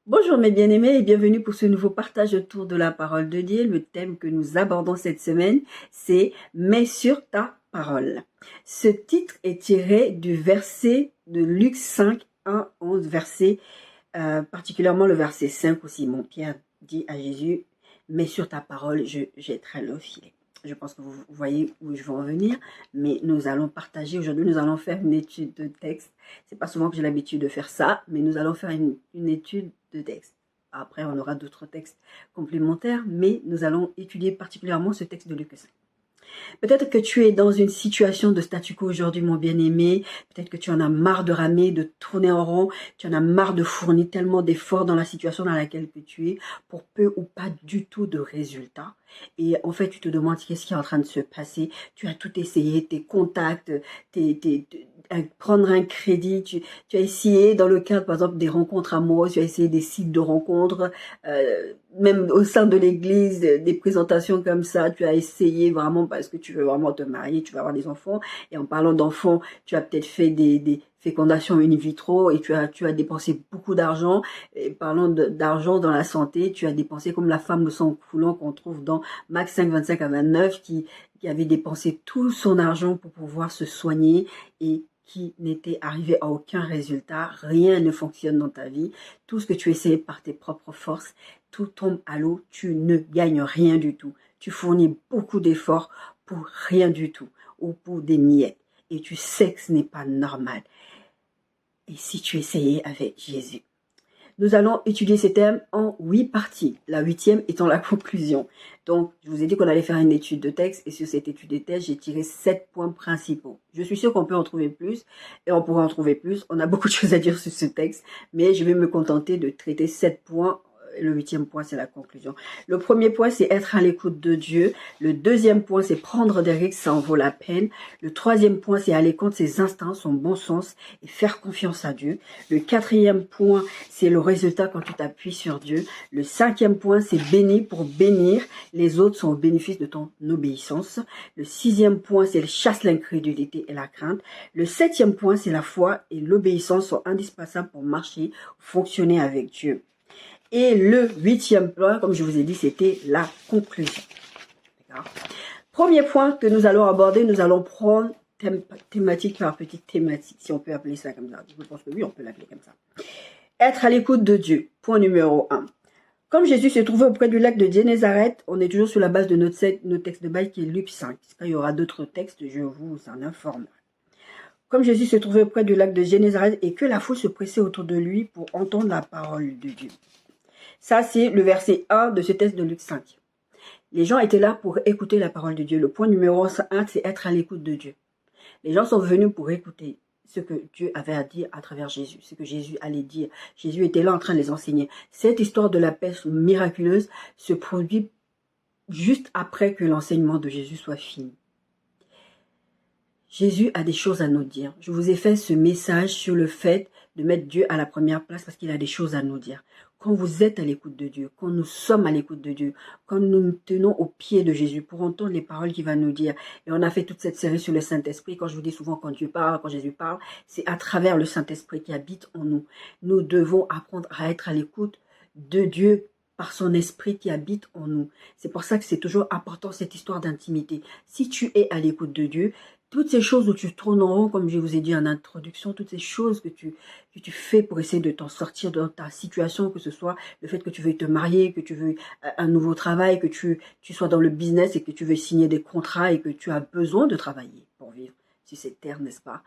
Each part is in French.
Bonjour mes bien-aimés et bienvenue pour ce nouveau partage autour de la parole de Dieu. Le thème que nous abordons cette semaine, c'est « Mets sur ta parole ». Ce titre est tiré du verset de Luc 5, 1, 11, particulièrement le verset 5 où Simon Pierre dit à Jésus « Mets sur ta parole, je jetterai le filet ». Je pense que vous voyez où je veux en venir, mais nous allons partager, aujourd'hui nous allons faire une étude de texte. C'est pas souvent que j'ai l'habitude de faire ça, mais nous allons faire une étude de texte. Après, on aura d'autres textes complémentaires, mais nous allons étudier particulièrement ce texte de Luc 5. Peut-être que tu es dans une situation de statu quo aujourd'hui, mon bien-aimé. Peut-être que tu en as marre de ramer, de tourner en rond. Tu en as marre de fournir tellement d'efforts dans la situation dans laquelle tu es pour peu ou pas du tout de résultats. Et en fait, tu te demandes qu'est-ce qui est en train de se passer. Tu as tout essayé, tes contacts, prendre un crédit. Tu as essayé dans le cadre, par exemple, des rencontres amoureuses. Tu as essayé des sites de rencontres. Même au sein de l'église, des présentations comme ça, tu as essayé vraiment parce que tu veux vraiment te marier, tu veux avoir des enfants. Et en parlant d'enfants, tu as peut-être fait des fécondations in vitro et tu as dépensé beaucoup d'argent. Et parlant d'argent dans la santé, tu as dépensé comme la femme de sang coulant qu'on trouve dans Max 5, 25 à 29 qui avait dépensé tout son argent pour pouvoir se soigner et qui n'était arrivé à aucun résultat. Rien ne fonctionne dans ta vie. Tout ce que tu essayais par tes propres forces, tout tombe à l'eau, tu ne gagnes rien du tout. Tu fournis beaucoup d'efforts pour rien du tout ou pour des miettes. Et tu sais que ce n'est pas normal. Et si tu essayais avec Jésus? Nous allons étudier ces thèmes en 8 parties, la 8e étant la conclusion. Donc, je vous ai dit qu'on allait faire une étude de texte et sur cette étude de texte, j'ai tiré 7 points principaux. Je suis sûre qu'on peut en trouver plus et on pourra en trouver plus. On a beaucoup de choses à dire sur ce texte, mais je vais me contenter de traiter 7 points. Le 8e point, c'est la conclusion. Le premier point, c'est être à l'écoute de Dieu. Le deuxième point, c'est prendre des risques, ça en vaut la peine. Le troisième point, c'est aller contre ses instincts, son bon sens et faire confiance à Dieu. Le quatrième point, c'est le résultat quand tu t'appuies sur Dieu. Le cinquième point, c'est bénir pour bénir. Les autres sont au bénéfice de ton obéissance. Le sixième point, c'est chasse l'incrédulité et la crainte. Le septième point, c'est la foi et l'obéissance sont indispensables pour marcher, fonctionner avec Dieu. Et le 8e point, comme je vous ai dit, c'était la conclusion. Premier point que nous allons aborder, nous allons prendre thématique par petite thématique, si on peut appeler ça comme ça. Je pense que oui, on peut l'appeler comme ça. Être à l'écoute de Dieu, point numéro 1. Comme Jésus se trouvait auprès du lac de Génézareth, on est toujours sur la base de notre texte de Bible qui est Luc 5. Il y aura d'autres textes, je vous en informerai. Comme Jésus se trouvait auprès du lac de Génézareth et que la foule se pressait autour de lui pour entendre la parole de Dieu. Ça, c'est le verset 1 de ce texte de Luc 5. Les gens étaient là pour écouter la parole de Dieu. Le point numéro 1, c'est être à l'écoute de Dieu. Les gens sont venus pour écouter ce que Dieu avait à dire à travers Jésus, ce que Jésus allait dire. Jésus était là en train de les enseigner. Cette histoire de la pêche miraculeuse se produit juste après que l'enseignement de Jésus soit fini. Jésus a des choses à nous dire. Je vous ai fait ce message sur le fait de mettre Dieu à la première place parce qu'il a des choses à nous dire. Quand vous êtes à l'écoute de Dieu, quand nous sommes à l'écoute de Dieu, quand nous nous tenons au pied de Jésus pour entendre les paroles qu'il va nous dire. Et on a fait toute cette série sur le Saint-Esprit. Quand je vous dis souvent quand Dieu parle, quand Jésus parle, c'est à travers le Saint-Esprit qui habite en nous. Nous devons apprendre à être à l'écoute de Dieu par son esprit qui habite en nous. C'est pour ça que c'est toujours important cette histoire d'intimité. Si tu es à l'écoute de Dieu, toutes ces choses où tu tournes en rond, comme je vous ai dit en introduction, toutes ces choses que tu fais pour essayer de t'en sortir dans ta situation, que ce soit le fait que tu veuilles te marier, que tu veux un nouveau travail, que tu sois dans le business et que tu veux signer des contrats et que tu as besoin de travailler pour vivre sur cette terre, n'est-ce pas?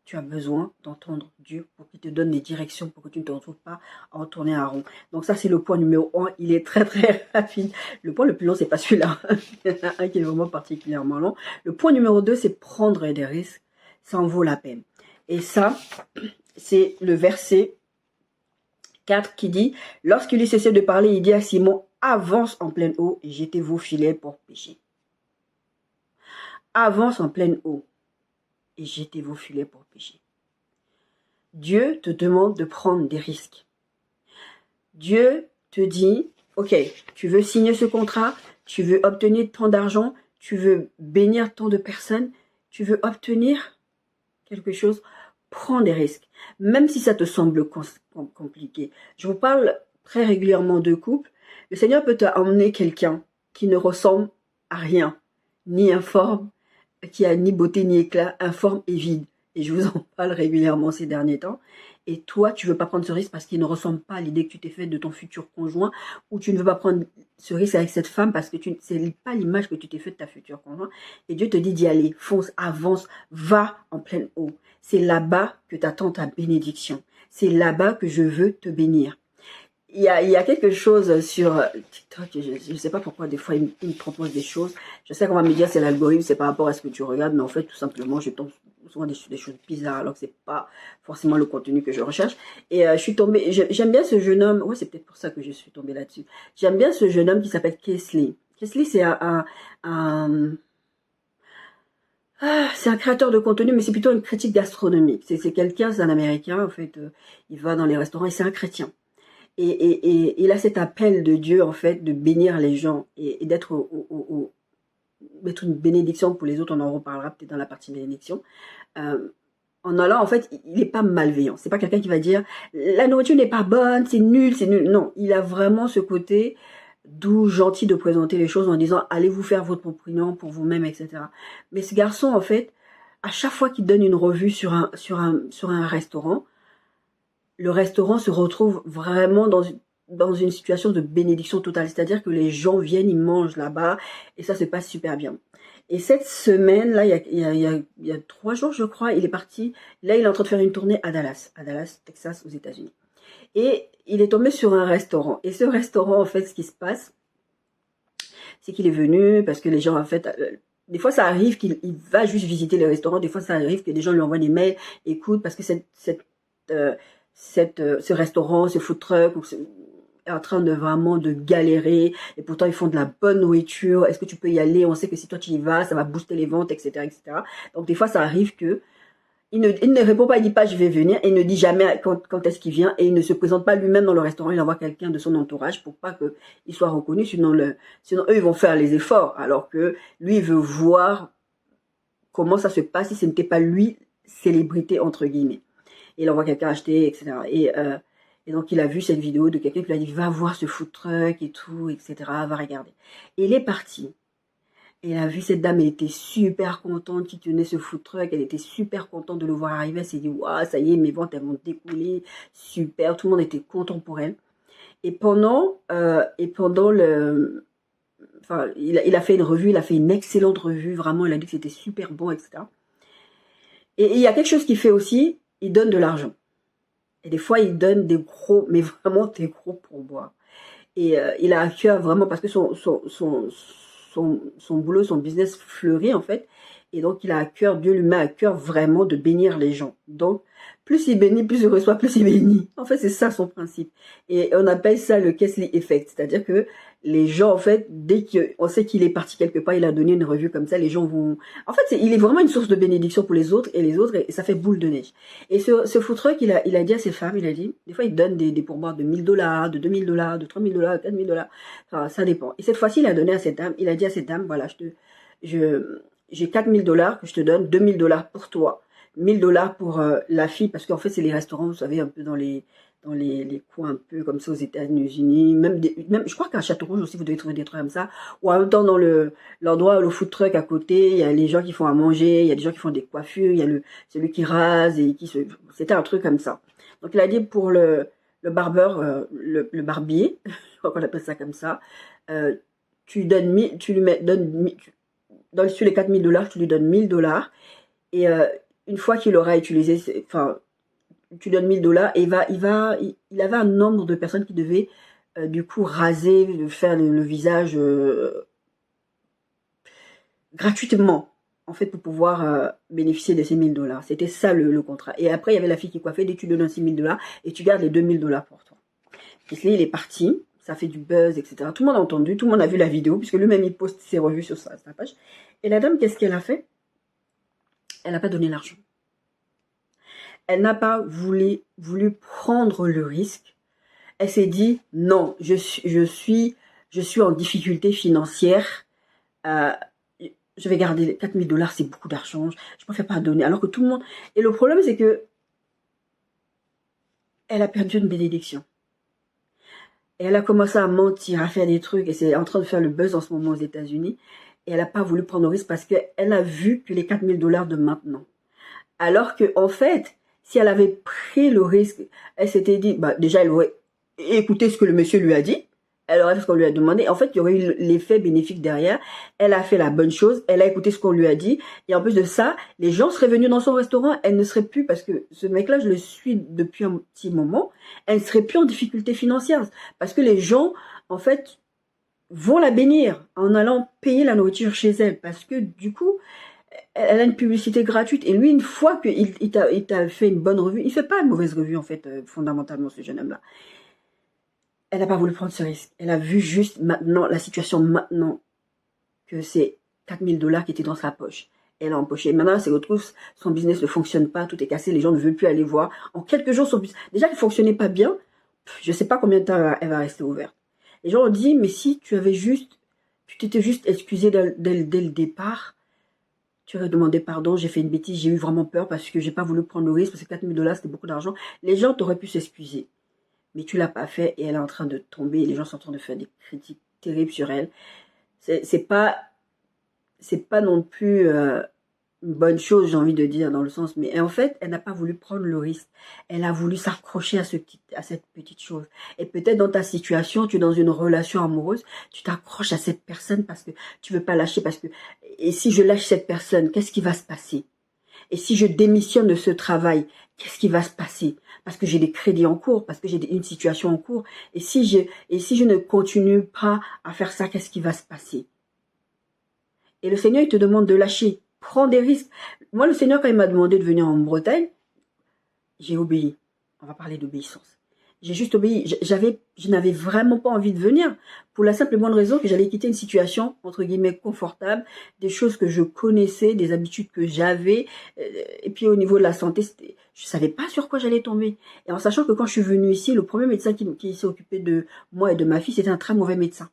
Tu as besoin d'entendre Dieu pour qu'il te donne des directions, pour que tu ne te retrouves pas à en tourner en rond. Donc ça, c'est le point numéro 1. Il est très, très rapide. Le point le plus long, c'est pas celui-là. Il y en a un qui est vraiment particulièrement long. Le point numéro 2, c'est prendre des risques. Ça en vaut la peine. Et ça, c'est le verset 4 qui dit, lorsqu'il eut cessé de parler, il dit à Simon, avance en pleine eau et jetez vos filets pour pêcher. Avance en pleine eau et jetez vos filets pour pêcher. Dieu te demande de prendre des risques. Dieu te dit, ok, tu veux signer ce contrat, tu veux obtenir tant d'argent, tu veux bénir tant de personnes, tu veux obtenir quelque chose, Prends des risques, même si ça te semble compliqué. Je vous parle très régulièrement de couple. Le Seigneur peut t'emmener quelqu'un qui ne ressemble à rien, ni informe, qui a ni beauté ni éclat, informe et vide. Et je vous en parle régulièrement ces derniers temps. Et toi, tu veux pas prendre ce risque parce qu'il ne ressemble pas à l'idée que tu t'es faite de ton futur conjoint, ou tu ne veux pas prendre ce risque avec cette femme parce que c'est pas l'image que tu t'es faite de ta future conjointe. Et Dieu te dit d'y aller, fonce, avance, va en pleine eau. C'est là-bas que t'attends ta bénédiction. C'est là-bas que je veux te bénir. Il y a quelque chose sur TikTok, je ne sais pas pourquoi des fois il me propose des choses. Je sais qu'on va me dire c'est l'algorithme, c'est par rapport à ce que tu regardes, mais en fait tout simplement je tombe souvent des choses bizarres alors que c'est pas forcément le contenu que je recherche. Et je suis tombée, j'aime bien ce jeune homme, ouais c'est peut-être pour ça que je suis tombée là-dessus. J'aime bien ce jeune homme qui s'appelle Kesley. Kesley c'est c'est un créateur de contenu, mais c'est plutôt une critique gastronomique. C'est quelqu'un, c'est un Américain en fait, il va dans les restaurants et c'est un chrétien. Et il a cet appel de Dieu, en fait, de bénir les gens et d'être d'être une bénédiction pour les autres. On en reparlera peut-être dans la partie bénédiction. En allant, en fait, il n'est pas malveillant. C'est pas quelqu'un qui va dire la nourriture n'est pas bonne, c'est nul, c'est nul. Non, il a vraiment ce côté doux, gentil de présenter les choses en disant allez vous faire votre opinion pour vous-même, etc. Mais ce garçon, en fait, à chaque fois qu'il donne une revue sur un restaurant, le restaurant se retrouve vraiment dans une situation de bénédiction totale. C'est-à-dire que les gens viennent, ils mangent là-bas et ça se passe super bien. Et cette semaine-là, il y a 3 jours, je crois, il est parti. Là, il est en train de faire une tournée à Dallas, Texas, aux États-Unis. Et il est tombé sur un restaurant. Et ce restaurant, en fait, ce qui se passe, c'est qu'il est venu parce que les gens, en fait... des fois, ça arrive qu'il va juste visiter les restaurants. Des fois, ça arrive que des gens lui envoient des mails. Écoute, parce que ce restaurant, ce food truck, est en train de vraiment de galérer, et pourtant ils font de la bonne nourriture, est-ce que tu peux y aller, on sait que si toi tu y vas, ça va booster les ventes, etc. etc. Donc des fois ça arrive que il ne répond pas, il dit pas je vais venir, et il ne dit jamais quand est-ce qu'il vient, et il ne se présente pas lui-même dans le restaurant, il envoie quelqu'un de son entourage pour pas qu'il soit reconnu, sinon eux ils vont faire les efforts, alors que lui il veut voir comment ça se passe si ce n'était pas lui, célébrité entre guillemets. Et il envoie quelqu'un acheter, etc. Et donc, il a vu cette vidéo de quelqu'un qui lui a dit, va voir ce food truck et tout, etc. Va regarder. Et il est parti. Et il a vu cette dame, elle était super contente qui tenait ce food truck. Elle était super contente de le voir arriver. Elle s'est dit, waouh, ça y est, mes ventes, elles vont découler. Super. Tout le monde était content pour elle. Et pendant le... Enfin, il a fait une revue, il a fait une excellente revue. Vraiment, il a dit que c'était super bon, etc. Et il y a quelque chose qu'il fait aussi, il donne de l'argent. Et des fois, il donne des gros, mais vraiment des gros pourboires. Et il a à cœur vraiment, parce que son boulot, son business fleurit en fait. Et donc, il a à cœur, Dieu lui met à cœur vraiment de bénir les gens. Donc, plus il bénit, plus il reçoit, plus il bénit. En fait, c'est ça son principe. Et on appelle ça le Kesley Effect. C'est-à-dire que les gens, en fait, dès qu'on sait qu'il est parti quelque part, il a donné une revue comme ça, les gens vont... En fait, il est vraiment une source de bénédiction pour les autres, et ça fait boule de neige. Et ce food truck, il a dit à ses femmes, il a dit, des fois, il donne des pourboires de $1000, de $2000, de $3000, de $4000. Enfin, ça dépend. Et cette fois-ci, il a donné à cette dame, il a dit à cette dame, voilà, j'ai $4000 que je te donne, $2000 pour toi, $1000 pour la fille, parce qu'en fait, c'est les restaurants, vous savez, un peu dans les coins un peu comme ça aux États-Unis, même je crois qu'à Château-Rouge aussi, vous devez trouver des trucs comme ça, ou en même temps dans l'endroit, le food truck à côté, il y a les gens qui font à manger, il y a des gens qui font des coiffures, il y a celui qui rase, et c'était un truc comme ça. Donc, il a dit pour le barbeur, le barbier, je crois qu'on appelle ça comme ça, tu lui mets, sur les $4000, tu lui donnes $1000, et une fois qu'il aura utilisé, enfin, tu donnes $1000, et il avait un nombre de personnes qui devaient du coup raser, faire le visage gratuitement, en fait, pour pouvoir bénéficier de ces $1000. C'était ça le contrat. Et après, il y avait la fille qui coiffait, dès que tu donnes ces $1000, et tu gardes les $2000 pour toi. Kesley, il est parti, ça fait du buzz, etc. Tout le monde a entendu, tout le monde a vu la vidéo, puisque lui-même, il poste ses revues sur sa page. Et la dame, qu'est-ce qu'elle a fait? Elle n'a pas donné l'argent. Elle n'a pas voulu prendre le risque. Elle s'est dit, non, je suis en difficulté financière. Je vais garder $4000, c'est beaucoup d'argent. Je préfère pas donner. Alors que tout le monde... Et le problème, c'est que elle a perdu une bénédiction. Et elle a commencé à mentir, à faire des trucs, et c'est en train de faire le buzz en ce moment aux États-Unis. Et elle n'a pas voulu prendre le risque parce qu'elle a vu que les 4 000 $ de maintenant. Alors que, en fait, si elle avait pris le risque, elle s'était dit, bah, déjà, elle aurait écouté ce que le monsieur lui a dit. Elle aurait fait ce qu'on lui a demandé. En fait, il y aurait eu l'effet bénéfique derrière. Elle a fait la bonne chose. Elle a écouté ce qu'on lui a dit. Et en plus de ça, les gens seraient venus dans son restaurant. Elle ne serait plus, parce que ce mec-là, je le suis depuis un petit moment, elle ne serait plus en difficulté financière. Parce que les gens, en fait, vont la bénir en allant payer la nourriture chez elle. Parce que du coup, elle a une publicité gratuite. Et lui, une fois qu'il t'a fait une bonne revue, il fait pas une mauvaise revue, en fait, fondamentalement, ce jeune homme-là. Elle n'a pas voulu prendre ce risque. Elle a vu juste maintenant, la situation maintenant, que c'est 4 000 $ qui étaient dans sa poche. Elle a empoché. Maintenant, elle se retrouve, son business ne fonctionne pas, tout est cassé, les gens ne veulent plus aller voir. En quelques jours, son business, déjà qu'il ne fonctionnait pas bien, je ne sais pas combien de temps elle va rester ouverte. Les gens ont dit, mais si tu t'étais juste excusé dès le départ, tu aurais demandé pardon, j'ai fait une bêtise, j'ai eu vraiment peur parce que j'ai pas voulu prendre le risque, parce que 4 000 $ c'était beaucoup d'argent. Les gens t'auraient pu s'excuser. Mais tu l'as pas fait et elle est en train de tomber. Les gens sont en train de faire des critiques terribles sur elle. C'est pas non plus une bonne chose, j'ai envie de dire, dans le sens. Mais en fait, elle n'a pas voulu prendre le risque. Elle a voulu s'accrocher à cette petite chose. Et peut-être dans ta situation, tu es dans une relation amoureuse, tu t'accroches à cette personne parce que tu veux pas lâcher. Et si je lâche cette personne, qu'est-ce qui va se passer? Et si je démissionne de ce travail, qu'est-ce qui va se passer? Parce que j'ai des crédits en cours, parce que j'ai une situation en cours. Et si je ne continue pas à faire ça, qu'est-ce qui va se passer? Et le Seigneur, il te demande de lâcher. Prends des risques. Moi, le Seigneur, quand il m'a demandé de venir en Bretagne, j'ai obéi. On va parler d'obéissance. J'ai juste obéi. Je n'avais vraiment pas envie de venir pour la simple et bonne raison que j'allais quitter une situation, entre guillemets, confortable, des choses que je connaissais, des habitudes que j'avais. Et puis au niveau de la santé, je savais pas sur quoi j'allais tomber. Et en sachant que quand je suis venue ici, le premier médecin qui s'est occupé de moi et de ma fille, c'était un très mauvais médecin.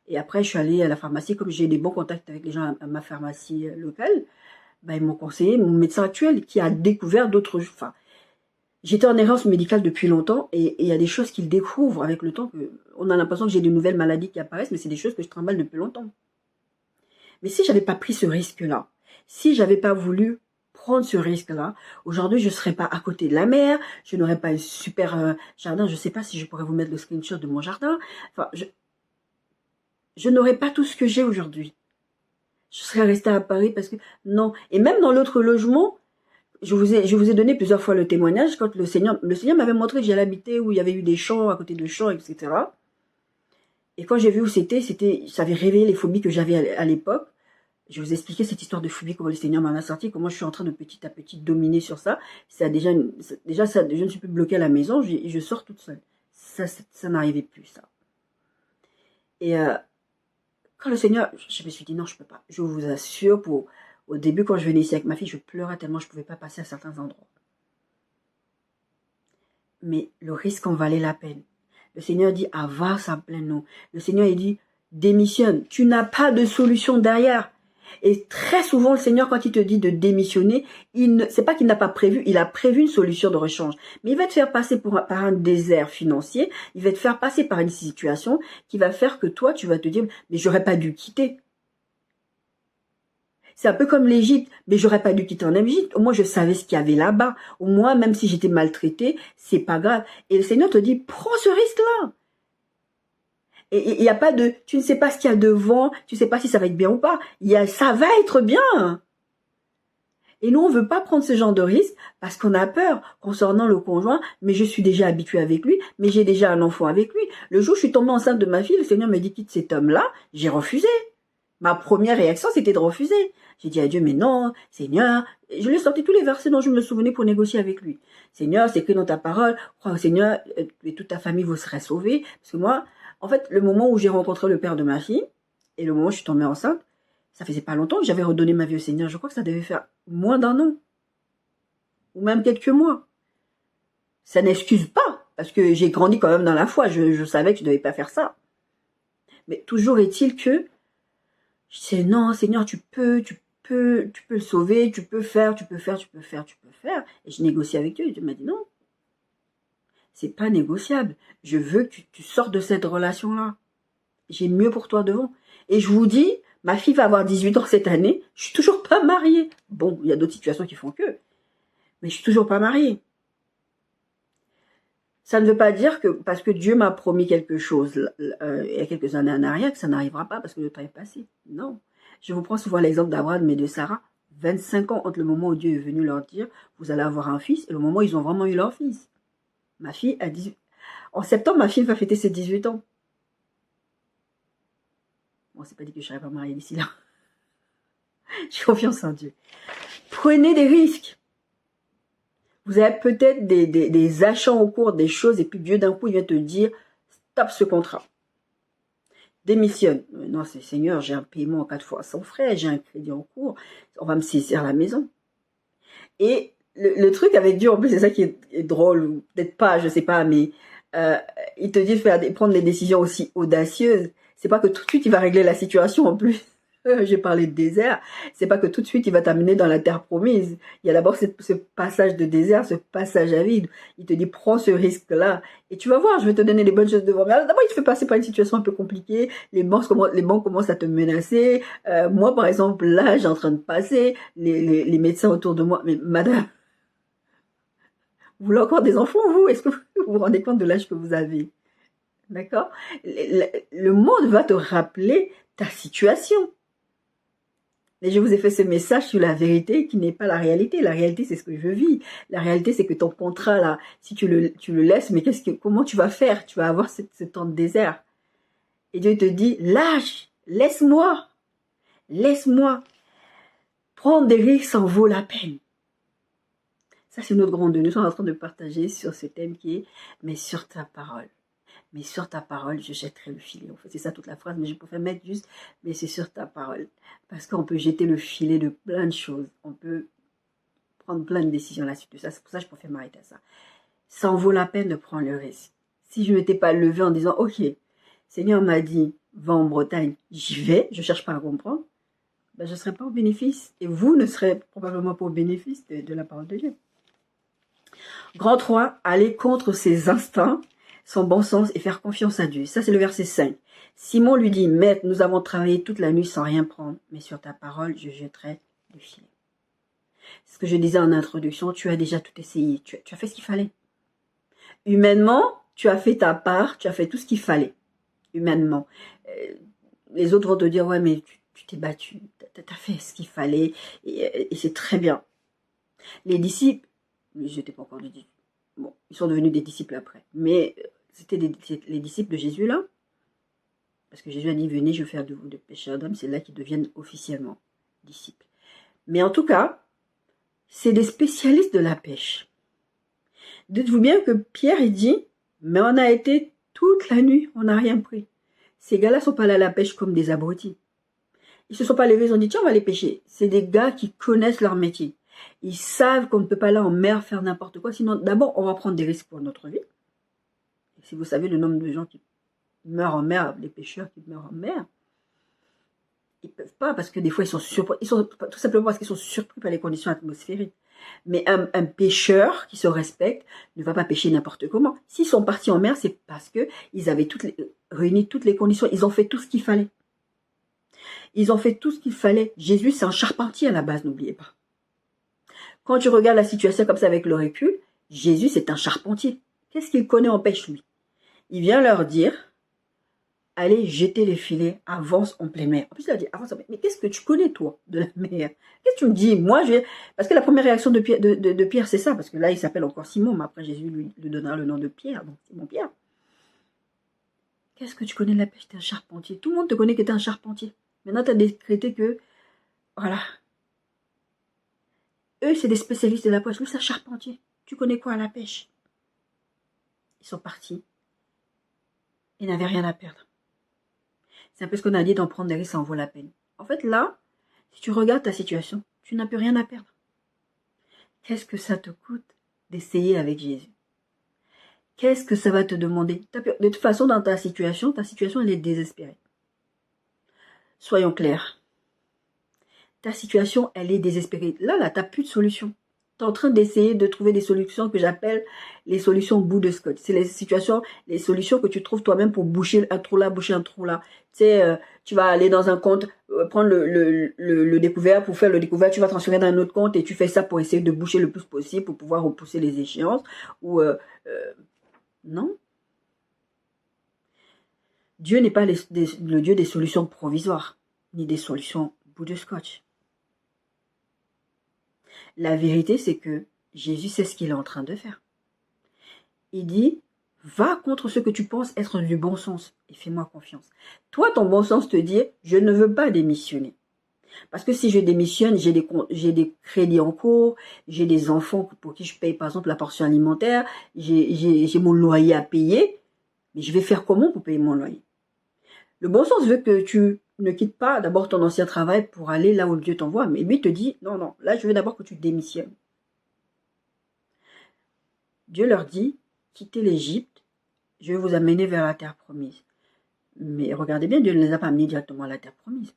Et après, je suis allée à la pharmacie, comme j'ai des bons contacts avec les gens à ma pharmacie locale, ben, ils m'ont conseillé mon médecin actuel qui a découvert d'autres... Enfin, j'étais en errance médicale depuis longtemps et il y a des choses qu'il découvre avec le temps. On a l'impression que j'ai de nouvelles maladies qui apparaissent, mais c'est des choses que je trimballe depuis longtemps. Mais si j'avais pas pris ce risque-là, si j'avais pas voulu prendre ce risque-là, aujourd'hui je serais pas à côté de la mer, je n'aurais pas un super jardin. Je sais pas si je pourrais vous mettre le screenshot de mon jardin. Enfin, je n'aurais pas tout ce que j'ai aujourd'hui. Je serais restée à Paris parce que non. Et même dans l'autre logement, je vous ai donné plusieurs fois le témoignage quand le Seigneur m'avait montré que j'allais habiter où il y avait eu des champs, à côté de champs, etc. Et quand j'ai vu où ça avait réveillé les phobies que j'avais à l'époque. Je vous ai expliqué cette histoire de phobie, comment le Seigneur m'en a sorti, comment je suis en train de petit à petit dominer sur ça. Ça déjà, je ne suis plus bloquée à la maison, je sors toute seule. Ça n'arrivait plus, ça. Et quand le Seigneur, je me suis dit non, je peux pas. Je vous assure, au début, quand je venais ici avec ma fille, je pleurais tellement je ne pouvais pas passer à certains endroits. Mais le risque en valait la peine. Le Seigneur dit, avance en plein nom. Le Seigneur, il dit, démissionne. Tu n'as pas de solution derrière. Et très souvent, le Seigneur, quand il te dit de démissionner, c'est pas qu'il n'a pas prévu, il a prévu une solution de rechange. Mais il va te faire passer par un désert financier, il va te faire passer par une situation qui va faire que toi, tu vas te dire, mais j'aurais pas dû quitter. C'est un peu comme l'Égypte, mais j'aurais pas dû quitter en Égypte. Au moins, je savais ce qu'il y avait là-bas. Au moins, même si j'étais maltraitée, c'est pas grave. Et le Seigneur te dit, prends ce risque-là. Et il n'y a pas de, tu ne sais pas ce qu'il y a devant, tu ne sais pas si ça va être bien ou pas. Ça va être bien. Et nous, on veut pas prendre ce genre de risque parce qu'on a peur concernant le conjoint, mais je suis déjà habituée avec lui, mais j'ai déjà un enfant avec lui. Le jour où je suis tombée enceinte de ma fille, le Seigneur me dit quitte cet homme-là, j'ai refusé. Ma première réaction, c'était de refuser. J'ai dit à Dieu, mais non, Seigneur, je lui ai sorti tous les versets dont je me souvenais pour négocier avec lui. Seigneur, c'est écrit dans ta parole, crois au Seigneur, et toute ta famille vous serez sauvée. Parce que moi, en fait, le moment où j'ai rencontré le père de ma fille, et le moment où je suis tombée enceinte, ça faisait pas longtemps que j'avais redonné ma vie au Seigneur. Je crois que ça devait faire moins d'un an. Ou même quelques mois. Ça n'excuse pas, parce que j'ai grandi quand même dans la foi. Je savais que je ne devais pas faire ça. Mais toujours est-il que, je disais, non, Seigneur, tu peux le sauver, tu peux faire. Et je négociais avec Dieu, et Dieu m'a dit non. c'est pas négociable. Je veux que tu sors de cette relation-là. J'ai mieux pour toi devant. Et je vous dis, ma fille va avoir 18 ans cette année, je suis toujours pas mariée. Bon, il y a d'autres situations qui font que, mais je suis toujours pas mariée. Ça ne veut pas dire que, parce que Dieu m'a promis quelque chose il y a quelques années en arrière, que ça n'arrivera pas parce que le temps est passé. Non. Je vous prends souvent l'exemple d'Abraham et de Sarah. 25 ans entre le moment où Dieu est venu leur dire, vous allez avoir un fils, et le moment où ils ont vraiment eu leur fils. Ma fille a 18... En septembre, ma fille va fêter ses 18 ans. Bon, c'est pas dit que je ne serai pas mariée d'ici là. J'ai confiance en Dieu. Prenez des risques. Vous avez peut-être des achats en cours, des choses, et puis Dieu d'un coup, il vient te dire, stop ce contrat. Démissionne. Non, c'est Seigneur, j'ai un paiement en 4 fois sans frais, j'ai un crédit en cours, on va me saisir la maison. Et le truc avec Dieu, en plus, c'est ça qui est drôle, ou peut-être pas, je sais pas, mais il te dit de prendre des décisions aussi audacieuses. C'est pas que tout de suite il va régler la situation en plus. J'ai parlé de désert. C'est pas que tout de suite il va t'amener dans la terre promise. Il y a d'abord ce passage de désert, ce passage à vide. Il te dit prends ce risque-là et tu vas voir, je vais te donner les bonnes choses devant. Mais d'abord il te fait passer par une situation un peu compliquée. Les banques commencent à te menacer. Moi par exemple là j'ai en train de passer. Les médecins autour de moi. Mais madame, vous voulez encore des enfants vous? Est-ce que vous vous rendez compte de l'âge que vous avez? D'accord? Le monde va te rappeler ta situation. Mais je vous ai fait ce message sur la vérité qui n'est pas la réalité. La réalité, c'est ce que je vis. La réalité, c'est que ton contrat, là, si tu le laisses, mais comment tu vas faire? Tu vas avoir ce temps de désert. Et Dieu te dit, lâche, laisse-moi. Laisse-moi. Prendre des risques en vaut la peine. Ça, c'est notre grande. Nous sommes en train de partager sur ce thème qui est, mais sur ta parole. Mais sur ta parole, je jetterai le filet. En fait, c'est ça toute la phrase, mais je préfère mettre juste, mais c'est sur ta parole. Parce qu'on peut jeter le filet de plein de choses. On peut prendre plein de décisions là-dessus. C'est pour ça que je préfère m'arrêter à ça. Ça en vaut la peine de prendre le risque. Si je ne m'étais pas levée en disant, ok, Seigneur m'a dit, va en Bretagne, j'y vais, je ne cherche pas à comprendre, ben, je ne serai pas au bénéfice. Et vous ne serez probablement pas au bénéfice de la parole de Dieu. Grand 3, aller contre ses instincts, son bon sens et faire confiance à Dieu. Ça, c'est le verset 5. Simon lui dit, Maître, nous avons travaillé toute la nuit sans rien prendre, mais sur ta parole, je jetterai le filet. C'est ce que je disais en introduction, tu as déjà tout essayé, tu as fait ce qu'il fallait. Humainement, tu as fait ta part, tu as fait tout ce qu'il fallait. Humainement. Les autres vont te dire, ouais, mais tu t'es battu, tu as fait ce qu'il fallait, et c'est très bien. Les disciples, ils n'étaient pas encore des disciples. Bon, ils sont devenus des disciples après. Mais c'était les disciples de Jésus là. Parce que Jésus a dit, venez, je vais faire de vous de pécheurs d'hommes. C'est là qu'ils deviennent officiellement disciples. Mais en tout cas, c'est des spécialistes de la pêche. Dites-vous bien que Pierre, il dit, mais on a été toute la nuit, on n'a rien pris. Ces gars-là ne sont pas allés à la pêche comme des abrutis. Ils ne se sont pas levés, ils ont dit, tiens, on va aller pêcher. C'est des gars qui connaissent leur métier. Ils savent qu'on ne peut pas aller en mer faire n'importe quoi. Sinon, d'abord, on va prendre des risques pour notre vie. Et si vous savez le nombre de gens qui meurent en mer, les pêcheurs qui meurent en mer, ils ne peuvent pas parce que des fois, ils sont surpris. Tout simplement parce qu'ils sont surpris par les conditions atmosphériques. Mais un pêcheur qui se respecte ne va pas pêcher n'importe comment. S'ils sont partis en mer, c'est parce qu'ils avaient réuni toutes les conditions. Ils ont fait tout ce qu'il fallait. Ils ont fait tout ce qu'il fallait. Jésus, c'est un charpentier à la base, n'oubliez pas. Quand tu regardes la situation comme ça avec le recul, Jésus, c'est un charpentier. Qu'est-ce qu'il connaît en pêche, lui? Il vient leur dire, allez jeter les filets, avance en pleine mer. En plus, il a dit, avance en pleine mer. Mais qu'est-ce que tu connais, toi, de la mer? Qu'est-ce que tu me dis? Moi, parce que la première réaction de Pierre, c'est ça, parce que là, il s'appelle encore Simon, mais après, Jésus lui donnera le nom de Pierre, donc Simon Pierre. Qu'est-ce que tu connais de la pêche? T'es un charpentier. Tout le monde te connaît que t'es un charpentier. Maintenant, tu as décrété que, voilà. Eux, c'est des spécialistes de la pêche. Lui, c'est un charpentier. Tu connais quoi à la pêche? Ils sont partis. Ils n'avaient rien à perdre. C'est un peu ce qu'on a dit d'en prendre des risques, ça en vaut la peine. En fait, là, si tu regardes ta situation, tu n'as plus rien à perdre. Qu'est-ce que ça te coûte d'essayer avec Jésus? Qu'est-ce que ça va te demander? De toute façon, dans ta situation, elle est désespérée. Soyons clairs. Ta situation, elle est désespérée. Là, tu n'as plus de solution. Tu es en train d'essayer de trouver des solutions que j'appelle les solutions bout de scotch. C'est les solutions que tu trouves toi-même pour boucher un trou là, boucher un trou là. Tu sais, tu vas aller dans un compte, prendre le découvert pour faire le découvert, tu vas transférer dans un autre compte et tu fais ça pour essayer de boucher le plus possible pour pouvoir repousser les échéances. Ou non. Dieu n'est pas le Dieu des solutions provisoires, ni des solutions bout de scotch. La vérité, c'est que Jésus sait ce qu'il est en train de faire. Il dit, va contre ce que tu penses être du bon sens et fais-moi confiance. Toi, ton bon sens te dit, je ne veux pas démissionner. Parce que si je démissionne, j'ai des crédits en cours, j'ai des enfants pour qui je paye par exemple la portion alimentaire, j'ai mon loyer à payer, mais je vais faire comment pour payer mon loyer? Le bon sens veut que tu ne quittes pas d'abord ton ancien travail pour aller là où Dieu t'envoie, mais lui te dit, non, non, là je veux d'abord que tu démissionnes. Dieu leur dit, quittez l'Égypte, je vais vous amener vers la terre promise. Mais regardez bien, Dieu ne les a pas amenés directement à la terre promise.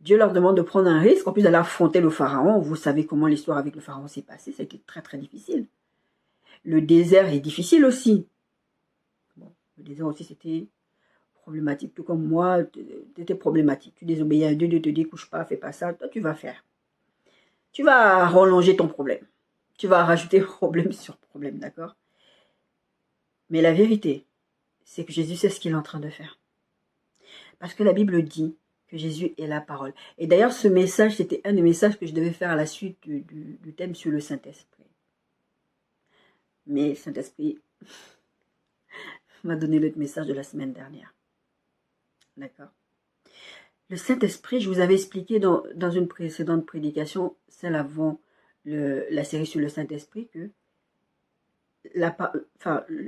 Dieu leur demande de prendre un risque, en plus d'aller affronter le pharaon. Vous savez comment l'histoire avec le pharaon s'est passée, ça a été très très difficile. Le désert est difficile aussi. Bon, le désert aussi c'était problématique, tout comme moi, c'était problématique. Tu désobéis à Dieu, Dieu te dit couche pas, fais pas ça, toi tu vas faire. Tu vas rallonger ton problème. Tu vas rajouter problème sur problème, d'accord? Mais la vérité, c'est que Jésus sait ce qu'il est en train de faire. Parce que la Bible dit que Jésus est la parole. Et d'ailleurs, ce message, c'était un des messages que je devais faire à la suite du thème sur le Saint-Esprit. Mais Saint-Esprit m'a donné le message de la semaine dernière. D'accord? Le Saint-Esprit, je vous avais expliqué dans une précédente prédication, celle avant la série sur le Saint-Esprit, que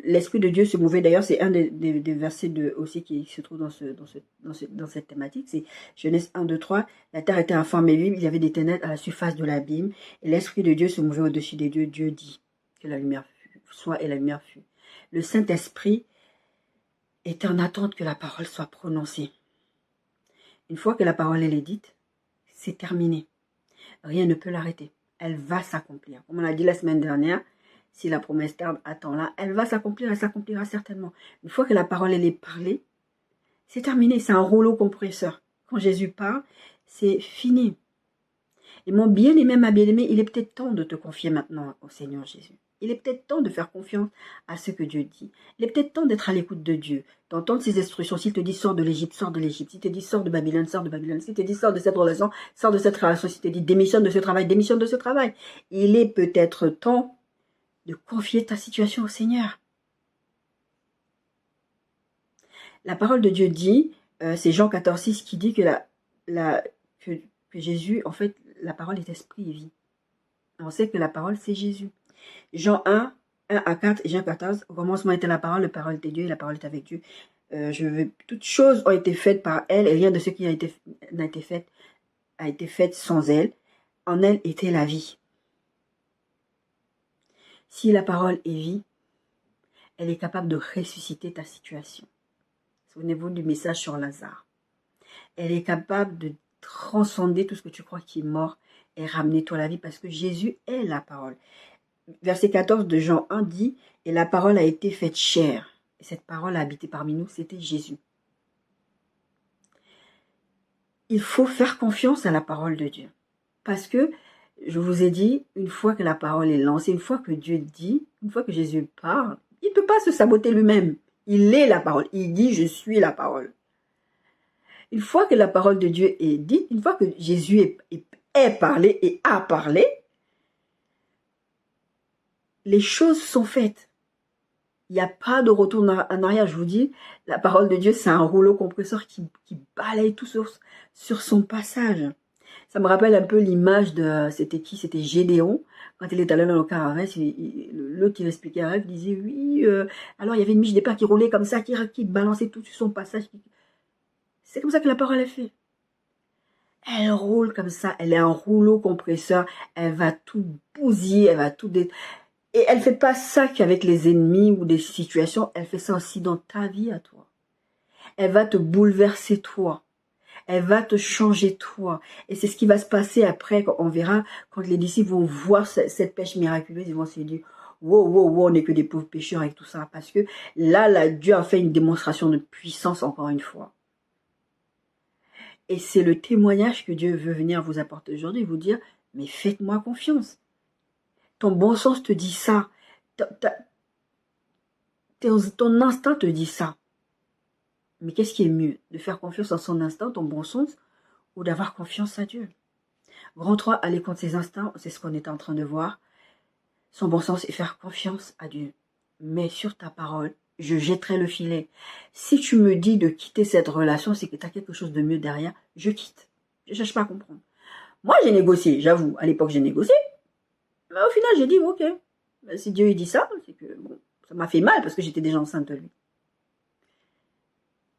l'Esprit de Dieu se mouvait. D'ailleurs, c'est un des versets aussi qui se trouve dans cette thématique. C'est Genèse 1, 2, 3. La terre était informe et libre, il y avait des ténèbres à la surface de l'abîme. Et l'Esprit de Dieu se mouvait au-dessus des dieux. Dieu dit que la lumière soit et la lumière fut. Le Saint-Esprit est en attente que la parole soit prononcée. Une fois que la parole elle est dite, c'est terminé. Rien ne peut l'arrêter. Elle va s'accomplir. Comme on l'a dit la semaine dernière, si la promesse tarde, attends-la, elle va s'accomplir, elle s'accomplira certainement. Une fois que la parole elle est parlée, c'est terminé, c'est un rouleau compresseur. Quand Jésus parle, c'est fini. Et mon bien-aimé, ma bien-aimée, il est peut-être temps de te confier maintenant au Seigneur Jésus. Il est peut-être temps de faire confiance à ce que Dieu dit. Il est peut-être temps d'être à l'écoute de Dieu, d'entendre ses instructions. S'il te dit sors de l'Égypte, sors de l'Égypte. S'il te dit sors de Babylone, sors de Babylone. S'il te dit sors de cette relation, sors de cette relation. S'il te dit démissionne de ce travail, démissionne de ce travail. Il est peut-être temps de confier ta situation au Seigneur. La parole de Dieu dit, c'est Jean 14,6 qui dit que, que Jésus, en fait, la parole est esprit et vie. On sait que la parole, c'est Jésus. Jean 1 à 4 et Jean 14, au commencement était la parole était Dieu et la parole est avec Dieu. Toutes choses ont été faites par elle et rien de ce qui a été fait sans elle. En elle était la vie. Si la parole est vie, elle est capable de ressusciter ta situation. Souvenez-vous du message sur Lazare. Elle est capable de transcender tout ce que tu crois qui est mort et ramener toi la vie parce que Jésus est la parole. Verset 14 de Jean 1 dit « Et la parole a été faite chair. » Et cette parole a habité parmi nous, c'était Jésus. Il faut faire confiance à la parole de Dieu. Parce que, je vous ai dit, une fois que la parole est lancée, une fois que Dieu dit, une fois que Jésus parle, il ne peut pas se saboter lui-même. Il est la parole. Il dit « Je suis la parole ». Une fois que la parole de Dieu est dite, une fois que Jésus est parlé et a parlé, les choses sont faites. Il n'y a pas de retour en arrière. Je vous dis, la parole de Dieu, c'est un rouleau compresseur qui balaye tout sur son passage. Ça me rappelle un peu l'image de, c'était qui? C'était Gédéon. Quand il est allé dans le caravane, l'autre qui expliquait un rêve, disait, oui, alors il y avait une miche d'épée qui roulait comme ça, qui balançait tout sur son passage. C'est comme ça que la parole est faite. Elle roule comme ça, elle est un rouleau compresseur, elle va tout bousiller, elle va tout... Et elle ne fait pas ça qu'avec les ennemis ou des situations, elle fait ça aussi dans ta vie à toi. Elle va te bouleverser toi. Elle va te changer toi. Et c'est ce qui va se passer après, on verra, quand les disciples vont voir cette pêche miraculeuse, ils vont se dire, wow, wow, wow, on n'est que des pauvres pécheurs avec tout ça. Parce que là, Dieu a fait une démonstration de puissance encore une fois. Et c'est le témoignage que Dieu veut venir vous apporter aujourd'hui, vous dire, mais faites-moi confiance. Ton bon sens te dit ça. Ton instinct te dit ça. Mais qu'est-ce qui est mieux? De faire confiance en son instinct, ton bon sens, ou d'avoir confiance à Dieu? Grand 3, aller contre ses instincts, c'est ce qu'on est en train de voir. Son bon sens et faire confiance à Dieu. Mais sur ta parole, je jetterai le filet. Si tu me dis de quitter cette relation, c'est que tu as quelque chose de mieux derrière, je quitte. Je ne cherche pas à comprendre. Moi, j'ai négocié, j'avoue. À l'époque, j'ai négocié. Mais au final, j'ai dit, ok. Si Dieu il dit ça, c'est que bon, ça m'a fait mal parce que j'étais déjà enceinte de lui.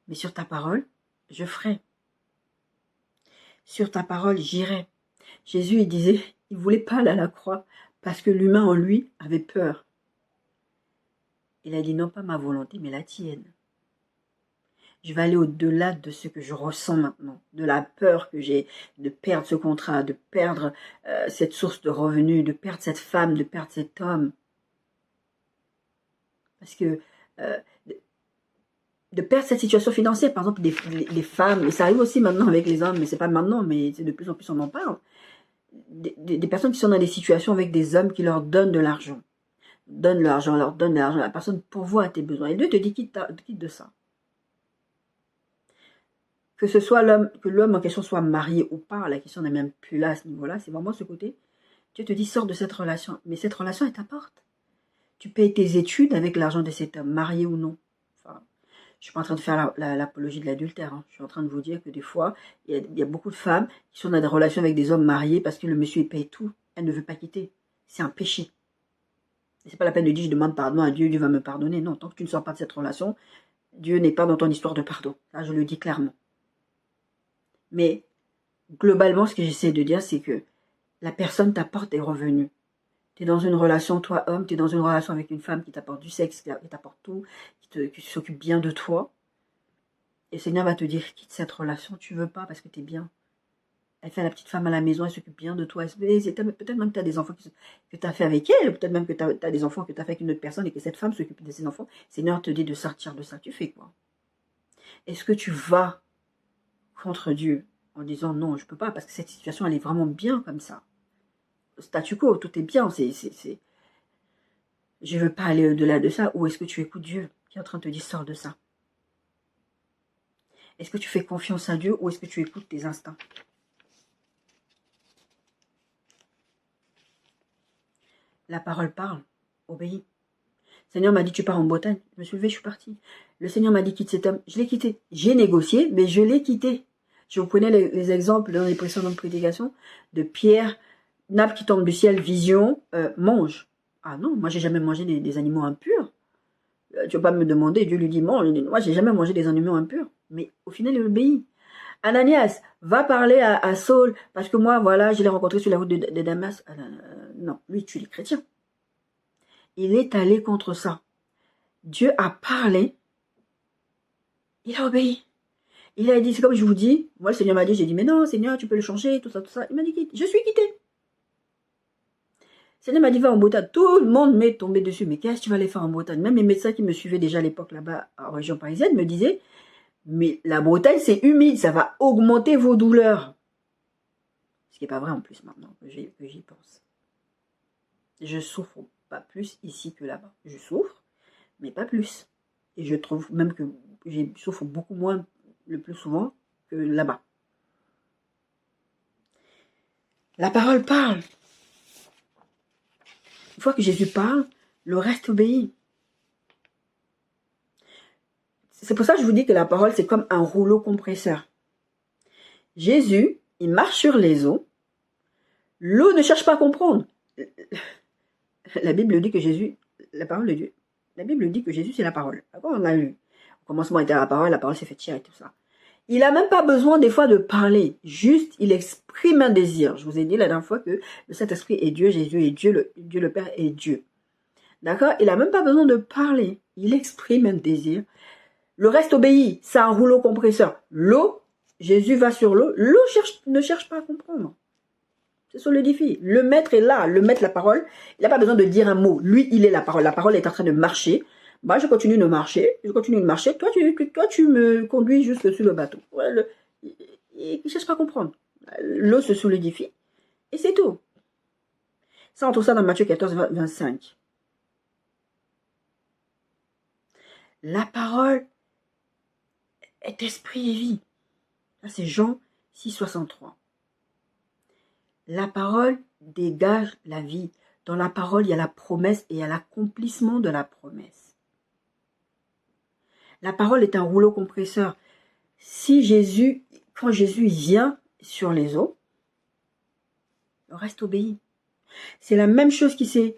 Mais sur ta parole, je ferai. Sur ta parole, j'irai. Jésus, il disait, il ne voulait pas aller à la croix parce que l'humain en lui avait peur. Il a dit, non pas ma volonté, mais la tienne. Je vais aller au-delà de ce que je ressens maintenant, de la peur que j'ai de perdre ce contrat, de perdre cette source de revenus, de perdre cette femme, de perdre cet homme. Parce que de perdre cette situation financière, par exemple, les femmes, et ça arrive aussi maintenant avec les hommes, mais c'est pas maintenant, mais c'est de plus en plus on en parle, des personnes qui sont dans des situations avec des hommes qui leur donnent de l'argent, leur donnent de l'argent, la personne pourvoit à tes besoins, et Dieu te dit quitte de ça. Que ce soit l'homme en question soit marié ou pas, la question n'est même plus là à ce niveau-là, c'est vraiment ce côté. Dieu te dit sors de cette relation, mais cette relation elle t'apporte. Tu payes tes études avec l'argent de cet homme, marié ou non. Enfin, je suis pas en train de faire l'apologie de l'adultère. Hein. Je suis en train de vous dire que des fois, il y a beaucoup de femmes qui sont dans des relations avec des hommes mariés parce que le monsieur il paye tout. Elle ne veut pas quitter. C'est un péché. C'est pas la peine de dire je demande pardon à Dieu, Dieu va me pardonner. Non, tant que tu ne sors pas de cette relation, Dieu n'est pas dans ton histoire de pardon. Là, je le dis clairement. Mais globalement, ce que j'essaie de dire, c'est que la personne t'apporte des revenus. Tu es dans une relation, toi homme, tu es dans une relation avec une femme qui t'apporte du sexe, qui t'apporte tout, qui s'occupe bien de toi. Et le Seigneur va te dire, quitte cette relation, tu veux pas parce que tu es bien. Elle fait la petite femme à la maison, elle s'occupe bien de toi. Peut-être même que tu as des enfants que tu as fait avec elle, peut-être même que tu as des enfants que tu as fait avec une autre personne et que cette femme s'occupe de ses enfants. Le Seigneur te dit de sortir de ça. Tu fais quoi? Est-ce que tu vas contre Dieu en disant non, je peux pas parce que cette situation elle est vraiment bien comme ça. Statu quo, tout est bien, je veux pas aller au-delà de ça. Ou est-ce que tu écoutes Dieu qui est en train de te dire sors de ça? Est-ce que tu fais confiance à Dieu ou est-ce que tu écoutes tes instincts? La parole parle, obéis. Le Seigneur m'a dit tu pars en Bretagne. Je me suis levée, je suis partie. Le Seigneur m'a dit quitte cet homme. Je l'ai quitté. J'ai négocié, mais je l'ai quitté. Je vous prenais les exemples dans les précédentes prédications de Pierre, nappe qui tombe du ciel, vision, mange. Ah non, moi j'ai jamais mangé des animaux impurs. Tu vas pas me demander, Dieu lui dit mange. Moi j'ai jamais mangé des animaux impurs. Mais au final il obéit. Ananias, va parler à Saul, parce que moi voilà, je l'ai rencontré sur la route de Damas. Non, lui tue les chrétiens. Il est allé contre ça. Dieu a parlé, il a obéi. Il a dit, c'est comme je vous dis, moi le Seigneur m'a dit, j'ai dit, mais non Seigneur, tu peux le changer, tout ça, tout ça. Il m'a dit, quitte, je suis quitté. Le Seigneur m'a dit, va en Bretagne. Tout le monde m'est tombé dessus, mais qu'est-ce que tu vas aller faire en Bretagne? Même les médecins qui me suivaient déjà à l'époque là-bas, en région parisienne, me disaient, mais la Bretagne c'est humide, ça va augmenter vos douleurs. Ce qui n'est pas vrai en plus maintenant que j'y pense. Je souffre pas plus ici que là-bas. Je souffre, mais pas plus. Et je trouve même que je souffre beaucoup moins le plus souvent que là-bas. La parole parle. Une fois que Jésus parle, le reste obéit. C'est pour ça que je vous dis que la parole, c'est comme un rouleau compresseur. Jésus, il marche sur les eaux. L'eau ne cherche pas à comprendre. La Bible dit que Jésus, la parole de Dieu, la Bible dit que Jésus, c'est la parole. D'accord, on a lu. Au commencement était la parole s'est fait tirer et tout ça. Il n'a même pas besoin des fois de parler. Juste, il exprime un désir. Je vous ai dit la dernière fois que le Saint-Esprit est Dieu, Jésus est Dieu, Dieu le Père est Dieu. D'accord? Il n'a même pas besoin de parler. Il exprime un désir. Le reste obéit. C'est un rouleau compresseur. L'eau, Jésus va sur l'eau. L'eau ne cherche pas à comprendre. C'est sur le défi. Le maître est là. Le maître, la parole, il n'a pas besoin de dire un mot. Lui, il est la parole. La parole est en train de marcher. Bah, je continue de marcher. Je continue de marcher. Toi, tu me conduis jusque sur le bateau. Ouais, il ne cherche pas à comprendre. L'eau se sous le défi. Et c'est tout. Ça, on trouve ça dans Matthieu 14, 25. La parole est esprit et vie. Ça, c'est Jean 6, 63. La parole dégage la vie. Dans la parole, il y a la promesse et il y a l'accomplissement de la promesse. La parole est un rouleau compresseur. Quand Jésus vient sur les eaux, le reste obéit. C'est la même chose qui s'est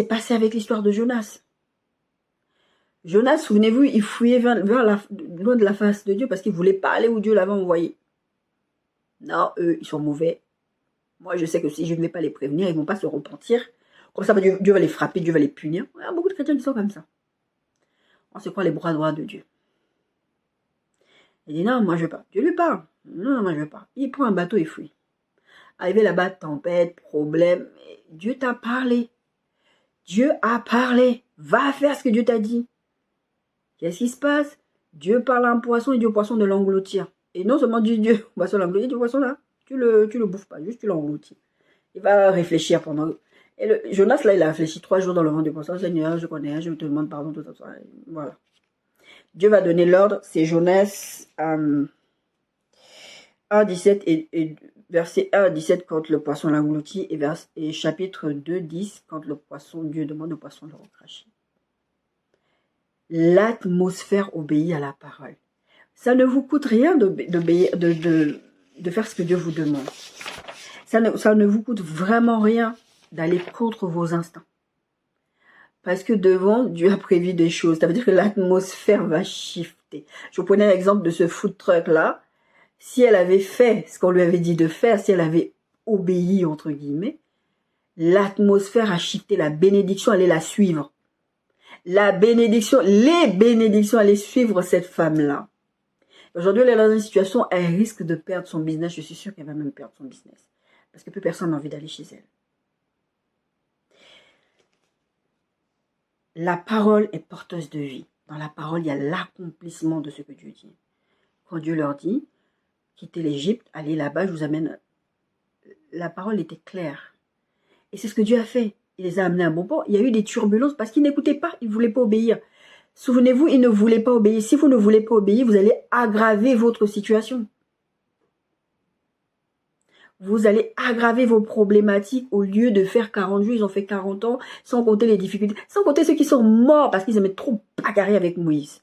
passé avec l'histoire de Jonas. Jonas, souvenez-vous, il fouillait loin de la face de Dieu parce qu'il ne voulait pas aller où Dieu l'avait envoyé. Non, eux, ils sont mauvais. Moi, je sais que si je ne vais pas les prévenir, ils ne vont pas se repentir. Comme ça, Dieu va les frapper, Dieu va les punir. Il y a beaucoup de chrétiens qui sont comme ça. On se croit les bras droits de Dieu. Il dit non, moi je ne veux pas. Dieu lui parle. Non, moi je ne veux pas. Il prend un bateau et fuit. Arrivé là-bas, tempête, problème. Dieu t'a parlé. Dieu a parlé. Va faire ce que Dieu t'a dit. Qu'est-ce qui se passe? Dieu parle à un poisson et dit au poisson de l'engloutir. Et non seulement Dieu, poisson l'engloutir, du poisson là, tu le bouffes pas, juste tu l'engloutis. Il va réfléchir pendant... Et Jonas là, il a réfléchi 3 jours dans le ventre du poisson. Seigneur, je connais, je te demande pardon, tout ça. Voilà. Dieu va donner l'ordre, c'est Jonas 1, 17 et verset 1 à 17 quand le poisson l'engloutit et chapitre 2, 10 quand le poisson, Dieu demande au poisson de le recracher. L'atmosphère obéit à la parole. Ça ne vous coûte rien de faire ce que Dieu vous demande. Ça ne vous coûte vraiment rien d'aller contre vos instincts. Parce que devant, Dieu a prévu des choses. Ça veut dire que l'atmosphère va shifter. Je vous prenais l'exemple de ce food truck là. Si elle avait fait ce qu'on lui avait dit de faire, si elle avait obéi, entre guillemets, l'atmosphère a shifté. La bénédiction allait la suivre. Les bénédictions allaient suivre cette femme-là. Aujourd'hui, elle est dans une situation, elle risque de perdre son business. Je suis sûre qu'elle va même perdre son business. Parce que plus personne n'a envie d'aller chez elle. La parole est porteuse de vie. Dans la parole, il y a l'accomplissement de ce que Dieu dit. Quand Dieu leur dit, quittez l'Égypte, allez là-bas, je vous amène. La parole était claire. Et c'est ce que Dieu a fait. Il les a amenés à bon port. Il y a eu des turbulences parce qu'ils n'écoutaient pas, ils ne voulaient pas obéir. Souvenez-vous, ils ne voulaient pas obéir. Si vous ne voulez pas obéir, vous allez aggraver votre situation. Vous allez aggraver vos problématiques au lieu de faire 40 jours, ils ont fait 40 ans, sans compter les difficultés, sans compter ceux qui sont morts parce qu'ils aimaient trop bagarrer avec Moïse.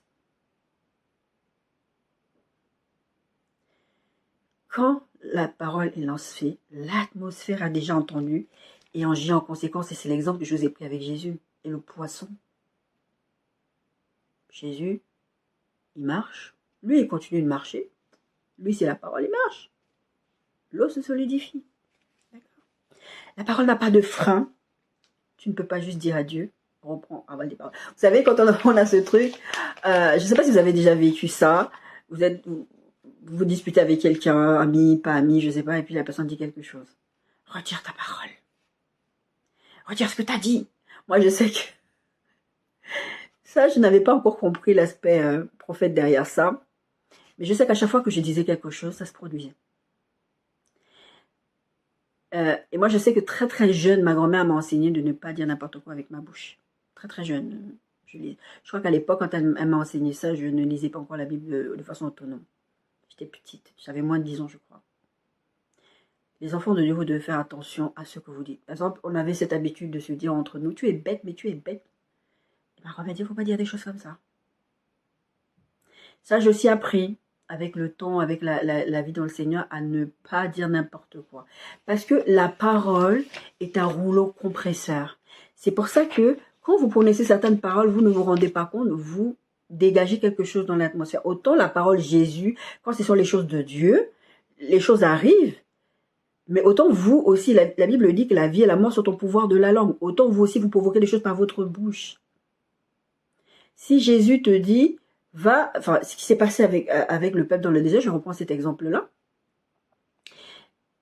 Quand la parole est lancée, l'atmosphère a déjà entendu et agit en conséquence. Et c'est l'exemple que je vous ai pris avec Jésus et le poisson. Jésus, il marche. Lui, il continue de marcher. Lui, c'est la parole, il marche. L'eau se solidifie. La parole n'a pas de frein. Tu ne peux pas juste dire à Dieu. Reprends, avale des paroles. Vous savez, quand on a ce truc, je ne sais pas si vous avez déjà vécu ça. Vous disputez avec quelqu'un, ami, pas ami, je ne sais pas, et puis la personne dit quelque chose. Retire ta parole. Retire ce que tu as dit. Moi, je sais que ça, je n'avais pas encore compris l'aspect prophète derrière ça. Mais je sais qu'à chaque fois que je disais quelque chose, ça se produisait. Et moi, je sais que très très jeune, ma grand-mère m'a enseigné de ne pas dire n'importe quoi avec ma bouche. Très très jeune. Je crois qu'à l'époque, quand elle m'a enseigné ça, je ne lisais pas encore la Bible de façon autonome. J'étais petite, j'avais moins de 10 ans, je crois. Les enfants de Dieu, vous devez faire attention à ce que vous dites. Par exemple, on avait cette habitude de se dire entre nous, tu es bête, mais tu es bête. Et ma grand-mère dit, il ne faut pas dire des choses comme ça. Ça, j'ai aussi appris avec le temps, avec la vie dans le Seigneur, à ne pas dire n'importe quoi. Parce que la parole est un rouleau compresseur. C'est pour ça que quand vous prononcez certaines paroles, vous ne vous rendez pas compte, vous dégagez quelque chose dans l'atmosphère. Autant la parole Jésus, quand ce sont les choses de Dieu, les choses arrivent. Mais autant vous aussi, la Bible dit que la vie et la mort sont au pouvoir de la langue. Autant vous aussi, vous provoquez des choses par votre bouche. Si Jésus te dit, enfin, ce qui s'est passé avec le peuple dans le désert, je reprends cet exemple-là.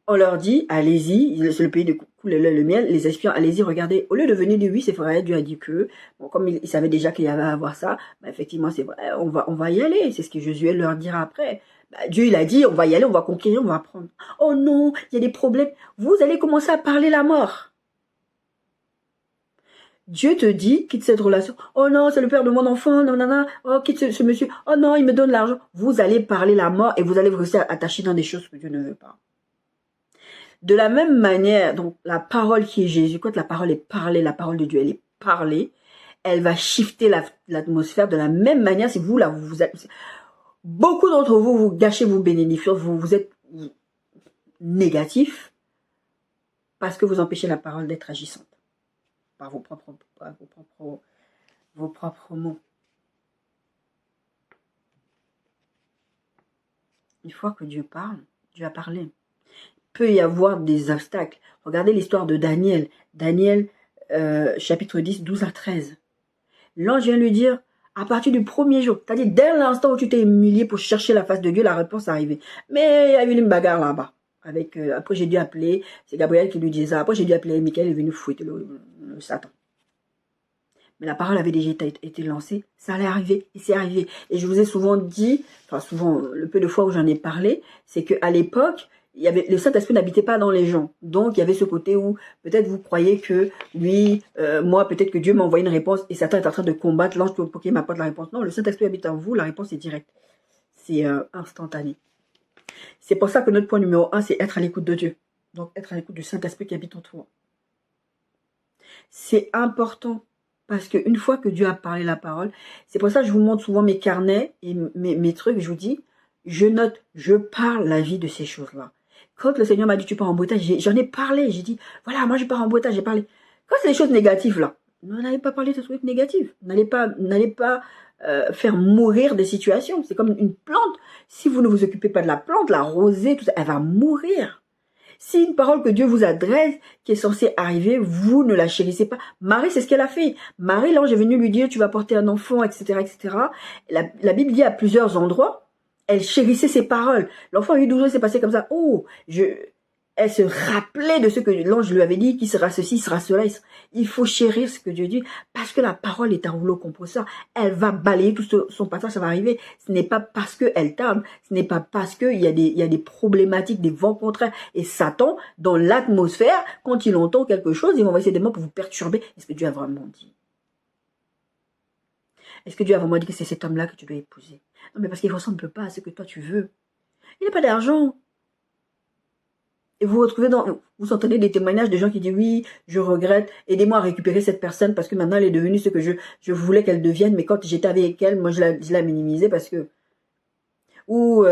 On leur dit, allez-y, c'est le pays de couler le miel, les espions, allez-y, regardez. Au lieu de venir dire oui, c'est vrai, Dieu a dit que, bon, comme il savait déjà qu'il y avait à avoir ça, bah, effectivement, c'est vrai, on va y aller. C'est ce que Josué leur dira après. Bah, Dieu, il a dit, on va y aller, on va conquérir, on va prendre. Oh non, il y a des problèmes. Vous allez commencer à parler la mort. Dieu te dit, quitte cette relation. Oh non, c'est le père de mon enfant, non, non, non. Oh, quitte ce monsieur. Oh non, il me donne l'argent. Vous allez parler la mort et vous allez vous rester attaché dans des choses que Dieu ne veut pas. De la même manière, donc la parole qui est Jésus, quand la parole est parlée, la parole de Dieu, elle est parlée, elle va shifter l'atmosphère de la même manière. Si vous, là, vous êtes, beaucoup d'entre vous, vous gâchez vos bénédictions, vous êtes négatif parce que vous empêchez la parole d'être agissante par vos propres mots. Une fois que Dieu parle, Dieu a parlé. Peut y avoir des obstacles. Regardez l'histoire de Daniel. Daniel, chapitre 10, 12 à 13. L'ange vient lui dire, à partir du premier jour, c'est-à-dire dès l'instant où tu t'es humilié pour chercher la face de Dieu, la réponse est arrivée. Mais il y a eu une bagarre là-bas. Après, j'ai dû appeler, c'est Gabriel qui lui disait ça. Après, j'ai dû appeler Michael, il est venu fouetter le Satan. Mais la parole avait déjà été lancée, ça allait arriver, et c'est arrivé. Et je vous ai souvent dit, enfin souvent, le peu de fois où j'en ai parlé, c'est qu'à l'époque, le Saint-Esprit n'habitait pas dans les gens. Donc, il y avait ce côté où peut-être vous croyez que lui, moi, peut-être que Dieu m'a envoyé une réponse et Satan est en train de combattre l'ange pour qu'il m'apporte la réponse. Non, le Saint-Esprit habite en vous, la réponse est directe. C'est instantané. C'est pour ça que notre point numéro 1, c'est être à l'écoute de Dieu. Donc, être à l'écoute du Saint-Esprit qui habite en toi. C'est important parce qu'une fois que Dieu a parlé la parole, c'est pour ça que je vous montre souvent mes carnets et mes trucs, je vous dis, je note, je parle la vie de ces choses-là. Quand le Seigneur m'a dit tu pars en boitage, j'en ai parlé, j'ai dit, voilà, moi je pars en boitage, j'ai parlé. Quand c'est des choses négatives là, n'allez pas parler de trucs négatifs, n'allez pas faire mourir des situations. C'est comme une plante, si vous ne vous occupez pas de la plante, la rosée, tout ça, elle va mourir. Si une parole que Dieu vous adresse, qui est censée arriver, vous ne la chérissez pas. Marie, c'est ce qu'elle a fait. Marie, l'ange est venu lui dire, tu vas porter un enfant, etc., etc. La Bible dit à plusieurs endroits, elle chérissait ses paroles. L'enfant a eu 12 ans, c'est passé comme ça. Oh, elle se rappelait de ce que l'ange lui avait dit, qu'il sera ceci, il sera cela. Il faut chérir ce que Dieu dit, parce que la parole est un rouleau compresseur. Elle va balayer tout son passage, ça va arriver. Ce n'est pas parce qu'elle tarde, ce n'est pas parce qu'il y a des problématiques, des vents contraires. Et Satan, dans l'atmosphère, quand il entend quelque chose, il va essayer des mots pour vous perturber. Est-ce que Dieu a vraiment dit? Est-ce que Dieu a vraiment dit que c'est cet homme-là que tu dois épouser? Non, mais parce qu'il ne ressemble pas à ce que toi tu veux. Il n'a pas d'argent. Et vous vous entendez des témoignages de gens qui disent oui, je regrette, aidez-moi à récupérer cette personne parce que maintenant elle est devenue ce que je voulais qu'elle devienne, mais quand j'étais avec elle, moi je la minimisais parce que... Ou,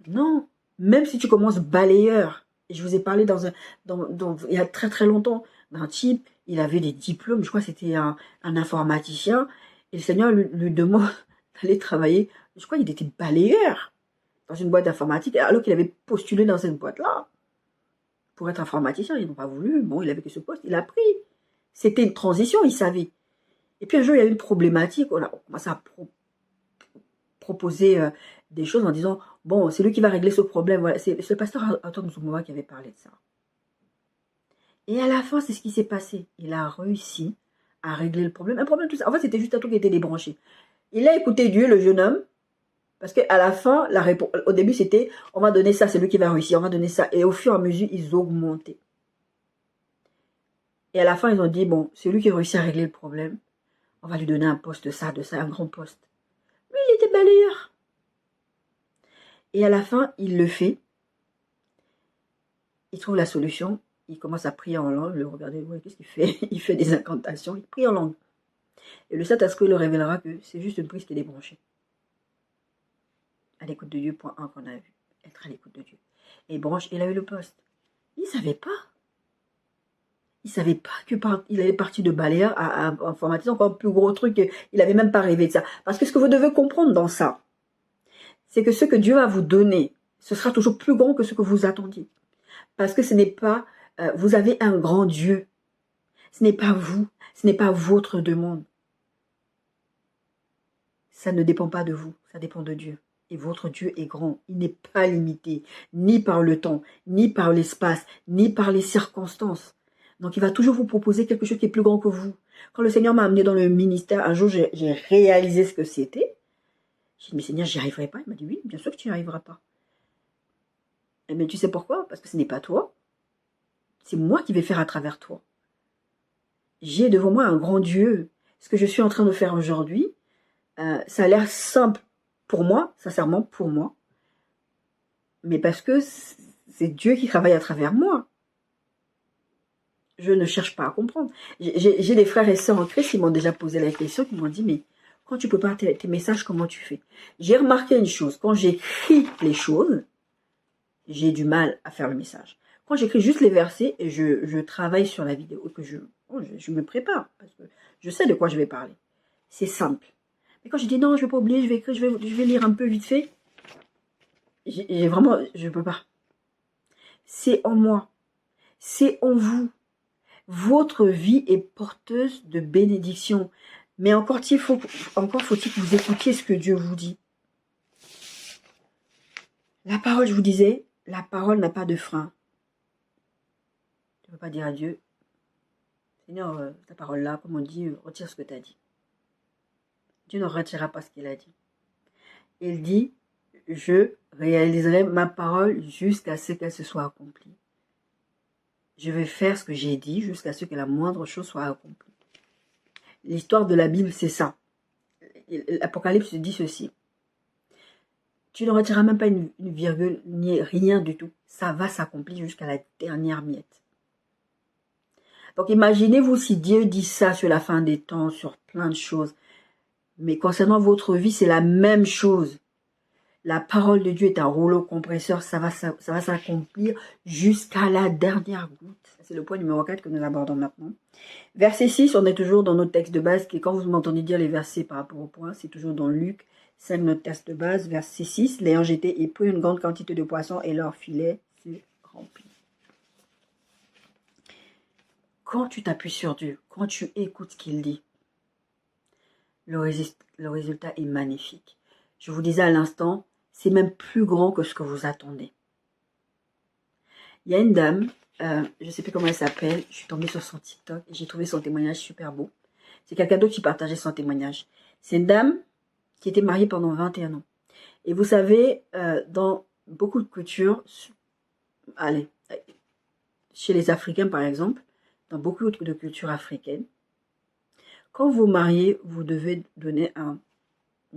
non, même si tu commences balayeur, et je vous ai parlé il y a très très longtemps, d'un type, il avait des diplômes, je crois que c'était un informaticien, et le Seigneur lui demande d'aller travailler, je crois qu'il était balayeur dans une boîte d'informatique, alors qu'il avait postulé dans cette boîte-là. Pour être informaticien, ils n'ont pas voulu. Bon, il avait que ce poste, il a pris. C'était une transition, il savait. Et puis un jour, il y a eu une problématique. On a commencé à proposer des choses en disant, bon, c'est lui qui va régler ce problème. Voilà, c'est le pasteur Antoine Zoumoua qui avait parlé de ça. Et à la fin, c'est ce qui s'est passé. Il a réussi à régler le problème. Un problème tout ça. En fait, c'était juste un truc qui était débranché. Il a écouté Dieu, le jeune homme. Parce qu'à la fin, la réponse, au début, c'était, on va donner ça, c'est lui qui va réussir, on va donner ça. Et au fur et à mesure, ils augmentaient. Et à la fin, ils ont dit, bon, c'est lui qui réussit à régler le problème. On va lui donner un poste de ça, un grand poste. Lui, il était balayeur. Et à la fin, il le fait. Il trouve la solution. Il commence à prier en langue. Regardez, ouais, qu'est-ce qu'il fait? Il fait des incantations. Il prie en langue. Et le Saint-Esprit le révélera que c'est juste une prise qui est débranchée. À l'écoute de Dieu, point 1 qu'on a vu. Être à l'écoute de Dieu. Et branche, il a eu le poste. Il ne savait pas. Il ne savait pas qu'il avait parti de balayeur à informaticien, encore un plus gros truc. Il n'avait même pas rêvé de ça. Parce que ce que vous devez comprendre dans ça, c'est que ce que Dieu va vous donner, ce sera toujours plus grand que ce que vous attendiez. Parce que ce n'est pas... vous avez un grand Dieu. Ce n'est pas vous. Ce n'est pas votre demande. ça ne dépend pas de vous, ça dépend de Dieu. Et votre Dieu est grand, il n'est pas limité, ni par le temps, ni par l'espace, ni par les circonstances. Donc il va toujours vous proposer quelque chose qui est plus grand que vous. Quand le Seigneur m'a amené dans le ministère, un jour j'ai réalisé ce que c'était. J'ai dit, mais Seigneur, j'y arriverai pas. Il m'a dit, oui, bien sûr que tu n'y arriveras pas. Mais tu sais pourquoi? Parce que ce n'est pas toi. C'est moi qui vais faire à travers toi. J'ai devant moi un grand Dieu. Ce que je suis en train de faire aujourd'hui, ça a l'air simple pour moi, sincèrement pour moi. Mais parce que c'est Dieu qui travaille à travers moi. Je ne cherche pas à comprendre. J'ai des frères et sœurs en Christ qui m'ont déjà posé la question, qui m'ont dit, mais quand tu peux pas tes messages, comment tu fais? J'ai remarqué une chose, quand j'écris les choses, j'ai du mal à faire le message. Quand j'écris juste les versets, et je travaille sur la vidéo, que je me prépare, parce que je sais de quoi je vais parler. C'est simple. Mais quand je dis non, je ne vais pas oublier, je vais écrire, je vais lire un peu vite fait, j'ai vraiment, je ne peux pas. C'est en moi, c'est en vous. Votre vie est porteuse de bénédictions. Mais encore faut-il que vous écoutiez ce que Dieu vous dit. La parole, je vous disais, la parole n'a pas de frein. Tu ne peux pas dire à Dieu, Seigneur, ta parole là, comme on dit, retire ce que tu as dit. Dieu ne retirera pas ce qu'il a dit. Il dit, je réaliserai ma parole jusqu'à ce qu'elle se soit accomplie. Je vais faire ce que j'ai dit jusqu'à ce que la moindre chose soit accomplie. L'histoire de la Bible, c'est ça. L'Apocalypse dit ceci. Tu ne retireras même pas une virgule, ni rien du tout. Ça va s'accomplir jusqu'à la dernière miette. Donc imaginez-vous si Dieu dit ça sur la fin des temps, sur plein de choses. Mais concernant votre vie, c'est la même chose. La parole de Dieu est un rouleau compresseur, ça va s'accomplir jusqu'à la dernière goutte. C'est le point numéro 4 que nous abordons maintenant. Verset 6, on est toujours dans notre texte de base, qui quand vous m'entendez dire les versets par rapport au point, c'est toujours dans Luc 5, notre texte de base, verset 6. L'ayant jeté et pris une grande quantité de poissons et leur filet fut rempli. Quand tu t'appuies sur Dieu, quand tu écoutes ce qu'il dit, le résultat est magnifique. Je vous disais à l'instant, c'est même plus grand que ce que vous attendez. Il y a une dame, je ne sais plus comment elle s'appelle, je suis tombée sur son TikTok et j'ai trouvé son témoignage super beau. C'est quelqu'un d'autre qui partageait son témoignage. C'est une dame qui était mariée pendant 21 ans. Et vous savez, dans beaucoup de cultures, allez, chez les Africains par exemple, dans beaucoup de cultures africaines, quand vous mariez, vous devez donner un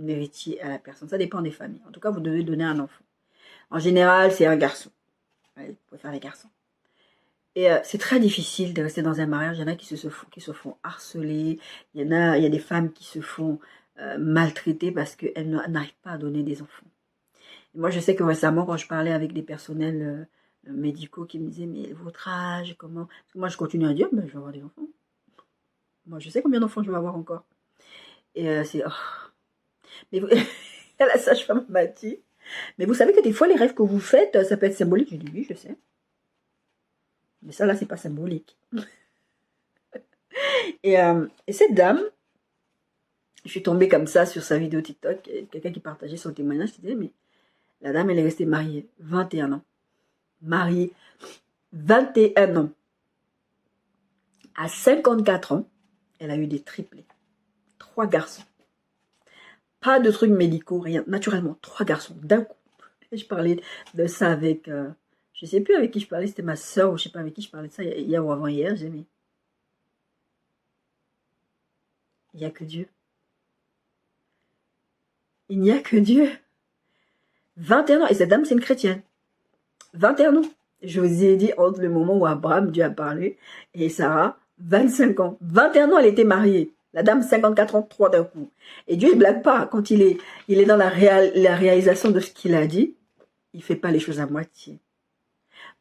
héritier à la personne. Ça dépend des familles. En tout cas, vous devez donner un enfant. En général, c'est un garçon. Allez, vous pouvez faire les garçons. Et c'est très difficile de rester dans un mariage. Il y en a qui se font harceler. Il y a des femmes qui se font maltraiter parce qu'elles n'arrivent pas à donner des enfants. Et moi, je sais que récemment, quand je parlais avec des personnels médicaux qui me disaient, mais votre âge, comment... Parce que moi, je continue à dire, ben, je vais avoir des enfants. Moi, je sais combien d'enfants je vais avoir encore. Et c'est... Oh. Mais vous... la sage-femme m'a dit, mais vous savez que des fois, les rêves que vous faites, ça peut être symbolique. Je dis, oui, je sais. Mais ça, là, c'est pas symbolique. Et cette dame, je suis tombée comme ça sur sa vidéo TikTok, quelqu'un qui partageait son témoignage, qui disait, mais la dame, elle est restée mariée 21 ans. Mariée 21 ans. À 54 ans, elle a eu des triplés. 3 garçons. Pas de trucs médicaux, rien. Naturellement, 3 garçons d'un coup. Et je parlais de ça avec... je ne sais plus avec qui je parlais, c'était ma soeur ou je ne sais pas avec qui je parlais de ça hier ou avant-hier. J'ai dit, il n'y a que Dieu. Il n'y a que Dieu. 21 ans. Et cette dame, c'est une chrétienne. 21 ans. Je vous ai dit entre le moment où Abraham, Dieu a parlé, et Sarah, 25 ans. 21 ans, elle était mariée. La dame, 54 ans, 3 d'un coup. Et Dieu, il ne blague pas. Quand il est dans la réalisation de ce qu'il a dit, il ne fait pas les choses à moitié.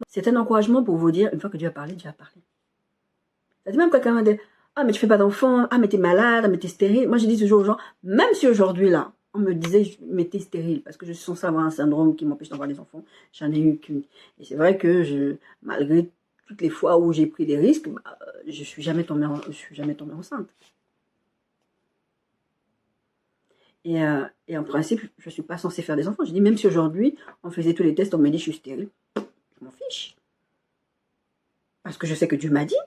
C'est un encouragement pour vous dire, une fois que Dieu a parlé, Dieu a parlé. C'est même quelqu'un m'a dit, ah, mais tu fais pas d'enfant, ah, mais t'es malade, ah, mais t'es stérile. Moi, je dis toujours aux gens, même si aujourd'hui, là, on me disait, mais t'es stérile, parce que je suis censée avoir un syndrome qui m'empêche d'avoir des enfants, j'en ai eu qu'une. Et c'est vrai que malgré toutes les fois où j'ai pris des risques, je suis jamais tombée enceinte. Et en principe, je ne suis pas censée faire des enfants. Je dis, même si aujourd'hui, on faisait tous les tests, on me dit je suis stérile, je m'en fiche. Parce que je sais que Dieu m'a dit.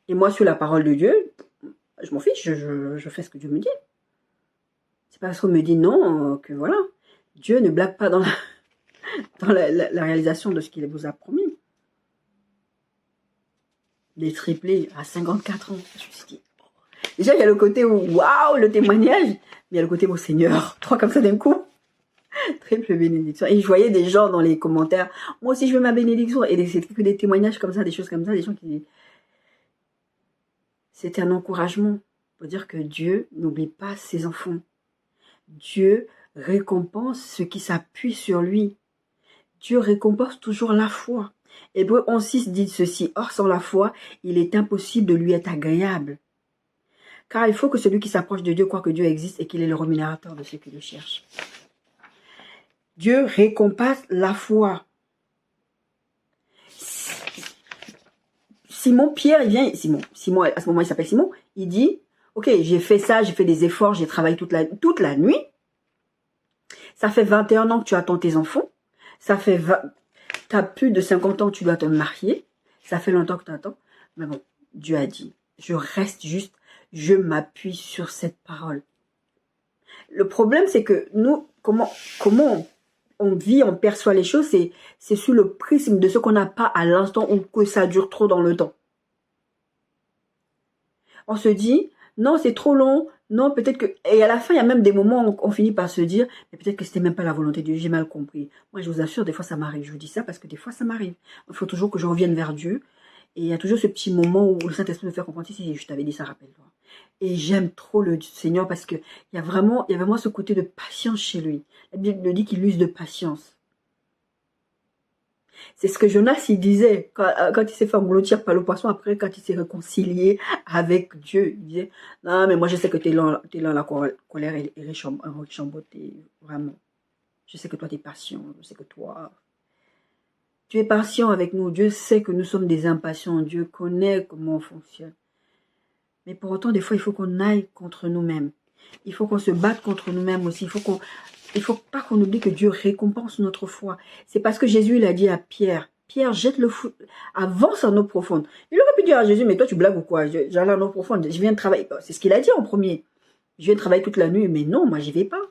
Et moi, sur la parole de Dieu, je m'en fiche, je fais ce que Dieu me dit. C'est pas parce qu'on me dit non que voilà. Dieu ne blague pas dans la réalisation de ce qu'il vous a promis. Des triplés à 54 ans. Je me suis dit, déjà, il y a le côté où, waouh, le témoignage, mais il y a le côté, mon Seigneur, trois comme ça d'un coup. Triple bénédiction. Et je voyais des gens dans les commentaires, moi aussi je veux ma bénédiction. Et c'était que des témoignages comme ça, des choses comme ça, des gens qui... C'était un encouragement pour dire que Dieu n'oublie pas ses enfants. Dieu récompense ceux qui s'appuient sur lui. Dieu récompense toujours la foi. Hébreux 11:6 dit ceci, or sans la foi, il est impossible de lui être agréable. Car il faut que celui qui s'approche de Dieu croit que Dieu existe et qu'il est le rémunérateur de ceux qui le cherchent. Dieu récompense la foi. Pierre, il vient, Simon, à ce moment, il s'appelle Simon, il dit, ok, j'ai fait ça, j'ai fait des efforts, j'ai travaillé toute la nuit. Ça fait 21 ans que tu attends tes enfants. Ça fait t'as plus de 50 ans que tu dois te marier. Ça fait longtemps que tu attends. Mais bon, Dieu a dit, je reste juste, je m'appuie sur cette parole. Le problème, c'est que nous, comment on vit, on perçoit les choses, c'est sous le prisme de ce qu'on n'a pas à l'instant ou que ça dure trop dans le temps. On se dit, non, c'est trop long, non, peut-être que... Et à la fin, il y a même des moments où on finit par se dire, mais peut-être que c'était même pas la volonté de Dieu, j'ai mal compris. Moi, je vous assure, des fois, ça m'arrive. Je vous dis ça parce que des fois, ça m'arrive. Il faut toujours que je revienne vers Dieu. Et il y a toujours ce petit moment où le Saint-Esprit me fait comprendre, si je t'avais dit ça, rappelle-toi. Et j'aime trop le Seigneur parce qu'il y a vraiment ce côté de patience chez lui. La Bible dit qu'il use de patience. C'est ce que Jonas, il disait quand il s'est fait engloutir par le poisson, après quand il s'est réconcilié avec Dieu. Il disait, non mais moi je sais que tu es là la colère est riche en beauté, vraiment. Je sais que toi tu es patient, je sais que toi, tu es patient avec nous. Dieu sait que nous sommes des impatients, Dieu connaît comment on fonctionne. Mais pour autant, des fois, il faut qu'on aille contre nous-mêmes. Il faut qu'on se batte contre nous-mêmes aussi. Il faut pas qu'on oublie que Dieu récompense notre foi. C'est parce que Jésus, il a dit à Pierre, Pierre, jette le fou, avance en eau profonde. Il aurait pu dire à Jésus, mais toi, tu blagues ou quoi? J'allais en eau profonde, je viens de travailler. C'est ce qu'il a dit en premier. Je viens de travailler toute la nuit, mais non, moi, j'y vais pas.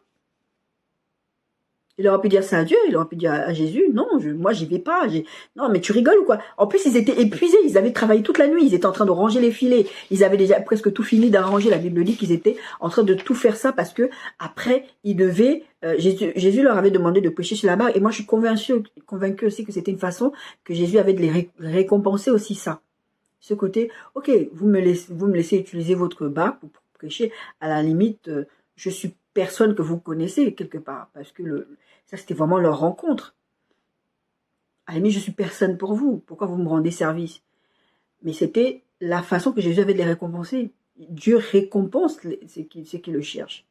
Il aurait pu dire ça à Dieu, il aurait pu dire à Jésus, non, moi j'y vais pas. Non, mais tu rigoles ou quoi? En plus, ils étaient épuisés, ils avaient travaillé toute la nuit, ils étaient en train de ranger les filets, ils avaient déjà presque tout fini d'arranger. La Bible dit qu'ils étaient en train de tout faire ça parce que après, ils devaient, Jésus leur avait demandé de pêcher sur la barque et moi je suis convaincu aussi que c'était une façon que Jésus avait de les récompenser aussi ça. Ce côté, ok, vous me laissez utiliser votre barque pour prêcher, à la limite, je suis personne que vous connaissez quelque part, parce que ça c'était vraiment leur rencontre. À la limite, je suis personne pour vous, pourquoi vous me rendez service? Mais c'était la façon que Jésus avait de les récompenser. Dieu récompense ceux qui le cherchent.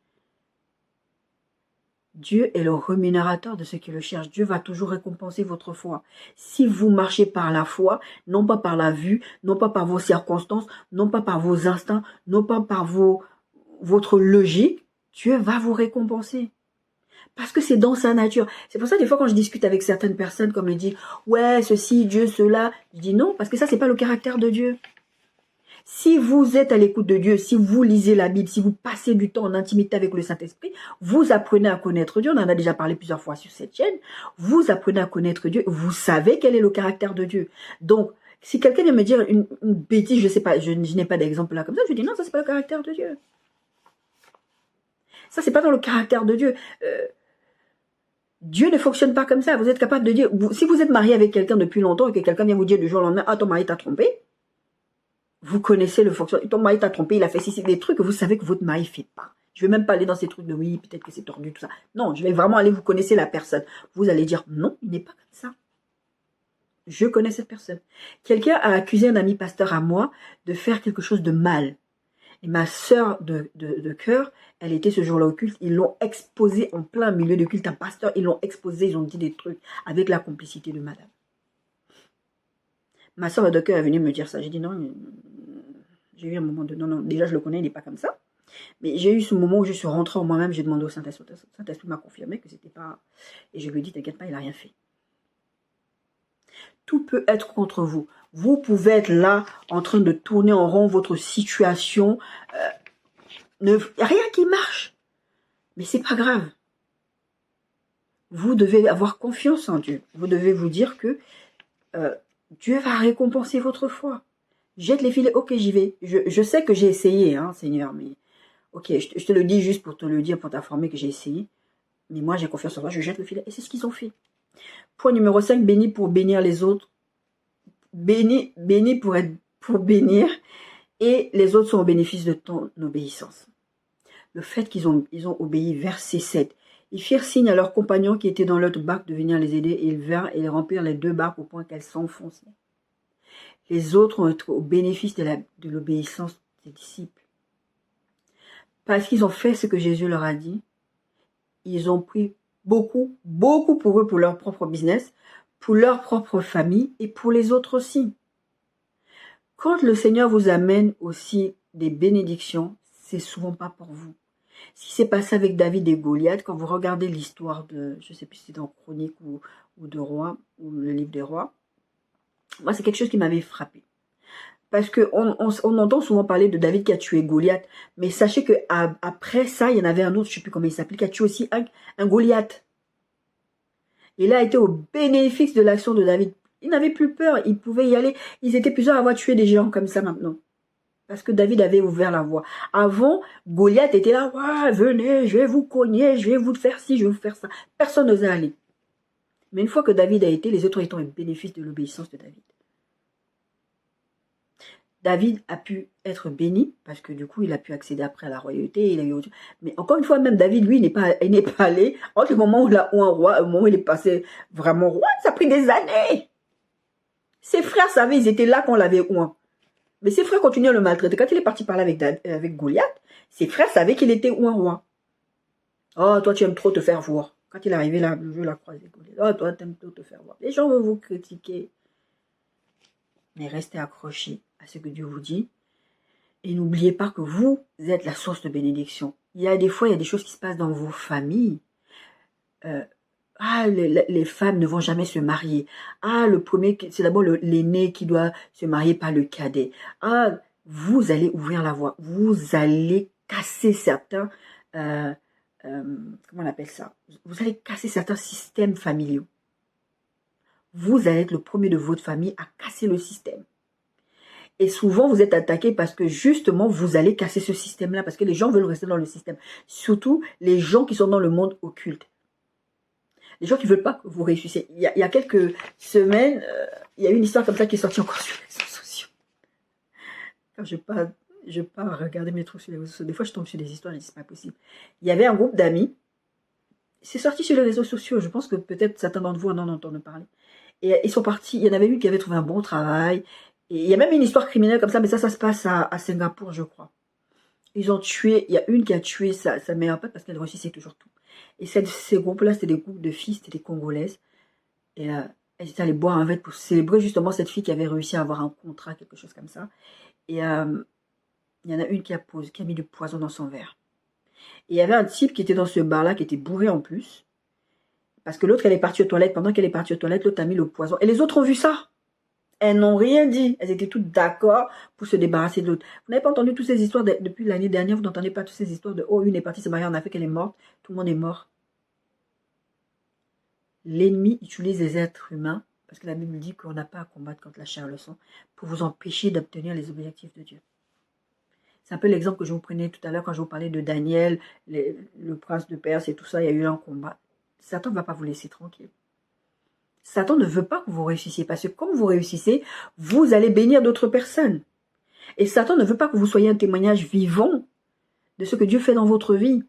Dieu est le rémunérateur de ceux qui le cherchent. Dieu va toujours récompenser votre foi. Si vous marchez par la foi, non pas par la vue, non pas par vos circonstances, non pas par vos instincts, non pas par votre logique, Dieu va vous récompenser. Parce que c'est dans sa nature. C'est pour ça, des fois, quand je discute avec certaines personnes, comme me dit, ouais, ceci, Dieu, cela, je dis non, parce que ça, c'est pas le caractère de Dieu. Si vous êtes à l'écoute de Dieu, si vous lisez la Bible, si vous passez du temps en intimité avec le Saint-Esprit, vous apprenez à connaître Dieu. On en a déjà parlé plusieurs fois sur cette chaîne. Vous apprenez à connaître Dieu. Vous savez quel est le caractère de Dieu. Donc, si quelqu'un vient me dire une bêtise, je sais pas, je n'ai pas d'exemple là comme ça, je dis non, ça c'est pas le caractère de Dieu. Ça c'est pas dans le caractère de Dieu. Dieu ne fonctionne pas comme ça. Vous êtes capable de dire, si vous êtes marié avec quelqu'un depuis longtemps et que quelqu'un vient vous dire du jour au lendemain, ah ton mari t'a trompé, vous connaissez le fonctionnement. Ton mari t'a trompé, il a fait ceci, des trucs que vous savez que votre mari ne fait pas. Je ne vais même pas aller dans ces trucs de oui, peut-être que c'est tordu, tout ça. Non, je vais vraiment aller, vous connaissez la personne. Vous allez dire, non, il n'est pas comme ça. Je connais cette personne. Quelqu'un a accusé un ami pasteur à moi de faire quelque chose de mal. Et ma sœur de cœur, elle était ce jour-là au culte. Ils l'ont exposé en plein milieu de culte. Un pasteur, ils l'ont exposé, ils ont dit des trucs avec la complicité de madame. Ma sœur de cœur est venue me dire ça. J'ai dit non, j'ai eu un moment de non, déjà je le connais, il n'est pas comme ça. Mais j'ai eu ce moment où je suis rentrée en moi-même, j'ai demandé au Saint-Esprit. Le Saint-Esprit m'a confirmé que c'était pas... Et je lui ai dit, t'inquiète pas, il n'a rien fait. Tout peut être contre vous. Vous pouvez être là, en train de tourner en rond votre situation. Il n'y a rien qui marche. Mais c'est pas grave. Vous devez avoir confiance en Dieu. Vous devez vous dire que Dieu va récompenser votre foi. Jette les filets, ok, j'y vais. Je sais que j'ai essayé, hein, Seigneur, mais ok, je te le dis juste pour te le dire, pour t'informer que j'ai essayé. Mais moi, j'ai confiance en toi, je jette le filet. Et c'est ce qu'ils ont fait. Point numéro 5, bénis pour bénir les autres. Bénis pour bénir. Et les autres sont au bénéfice de ton obéissance. Le fait qu'ils ont obéi, verset 7. Ils firent signe à leurs compagnons qui étaient dans l'autre barque de venir les aider. Et ils vinrent et ils remplirent les 2 barques au point qu'elles s'enfonçaient. Les autres ont été au bénéfice de l'obéissance des disciples. Parce qu'ils ont fait ce que Jésus leur a dit, ils ont pris beaucoup pour eux, pour leur propre business, pour leur propre famille et pour les autres aussi. Quand le Seigneur vous amène aussi des bénédictions, c'est souvent pas pour vous. Ce qui s'est passé avec David et Goliath, quand vous regardez l'histoire de, je ne sais plus si c'est dans Chronique ou de Rois, ou le livre des Rois, moi c'est quelque chose qui m'avait frappé. Parce qu'on entend souvent parler de David qui a tué Goliath. Mais sachez qu'après ça, il y en avait un autre, je ne sais plus comment il s'appelait, qui a tué aussi un Goliath. Il a été au bénéfice de l'action de David. Il n'avait plus peur, il pouvait y aller. Ils étaient plusieurs à avoir tué des géants comme ça maintenant. Parce que David avait ouvert la voie. Avant, Goliath était là, ouais, venez, je vais vous cogner, je vais vous faire ci, je vais vous faire ça. Personne n'osait aller. Mais une fois que David a été, les autres étaient au bénéfice de l'obéissance de David. David a pu être béni, parce que du coup, il a pu accéder après à la royauté. Il a eu... Mais encore une fois, même David, lui, il n'est pas allé. Entre le moment où un roi, au moment où il est passé vraiment roi, ça a pris des années. Ses frères savaient, ils étaient là quand on l'avait oint. Mais ses frères continuaient à le maltraiter. Quand il est parti parler avec Goliath, ses frères savaient qu'il était un roi. Oh, toi, tu aimes trop te faire voir. Quand il est arrivé là, le jeu l'a croisé. Oh, toi, tu aimes trop te faire voir. Les gens vont vous critiquer. Mais restez accrochés à ce que Dieu vous dit. Et n'oubliez pas que vous êtes la source de bénédiction. Il y a des fois, il y a des choses qui se passent dans vos familles. Les femmes ne vont jamais se marier. Le premier, c'est d'abord l'aîné qui doit se marier, pas le cadet. Vous allez ouvrir la voie. Vous allez casser certains... comment on appelle ça? Vous allez casser certains systèmes familiaux. Vous allez être le premier de votre famille à casser le système. Et souvent, vous êtes attaqué parce que justement, vous allez casser ce système-là, parce que les gens veulent rester dans le système. Surtout les gens qui sont dans le monde occulte. Les gens qui ne veulent pas que vous réussissiez. Il y a quelques semaines, il y a une histoire comme ça qui est sortie encore sur les réseaux sociaux. Quand je ne vais pas regarder mes trucs sur les réseaux sociaux. Des fois, je tombe sur des histoires et je dis, c'est pas possible. Il y avait un groupe d'amis. C'est sorti sur les réseaux sociaux. Je pense que peut-être certains d'entre vous en entendent parler. Et ils sont partis. Il y en avait une qui avait trouvé un bon travail. Et il y a même une histoire criminelle comme ça, mais ça se passe à Singapour, je crois. Ils ont tué, il y a une qui a tué sa meilleure pote parce qu'elle réussissait toujours tout. Et ces groupes-là, c'était des groupes de filles, c'était des Congolaises. Et elles étaient allées boire un verre pour célébrer justement cette fille qui avait réussi à avoir un contrat, quelque chose comme ça. Et il y en a une qui a mis du poison dans son verre. Et il y avait un type qui était dans ce bar-là, qui était bourré en plus. Parce que l'autre, elle est partie aux toilettes. Pendant qu'elle est partie aux toilettes, l'autre a mis le poison. Et les autres ont vu ça. Elles n'ont rien dit. Elles étaient toutes d'accord pour se débarrasser de l'autre. Vous n'avez pas entendu toutes ces histoires depuis l'année dernière. Vous n'entendez pas toutes ces histoires de « Oh, une est partie se marier en Afrique, elle est morte. Tout le monde est mort. » L'ennemi utilise les êtres humains, parce que la Bible dit qu'on n'a pas à combattre contre la chair et le sang, pour vous empêcher d'obtenir les objectifs de Dieu. C'est un peu l'exemple que je vous prenais tout à l'heure quand je vous parlais de Daniel, le prince de Perse et tout ça. Il y a eu un combat. Satan ne va pas vous laisser tranquille. Satan ne veut pas que vous réussissiez, parce que comme vous réussissez, vous allez bénir d'autres personnes. Et Satan ne veut pas que vous soyez un témoignage vivant de ce que Dieu fait dans votre vie.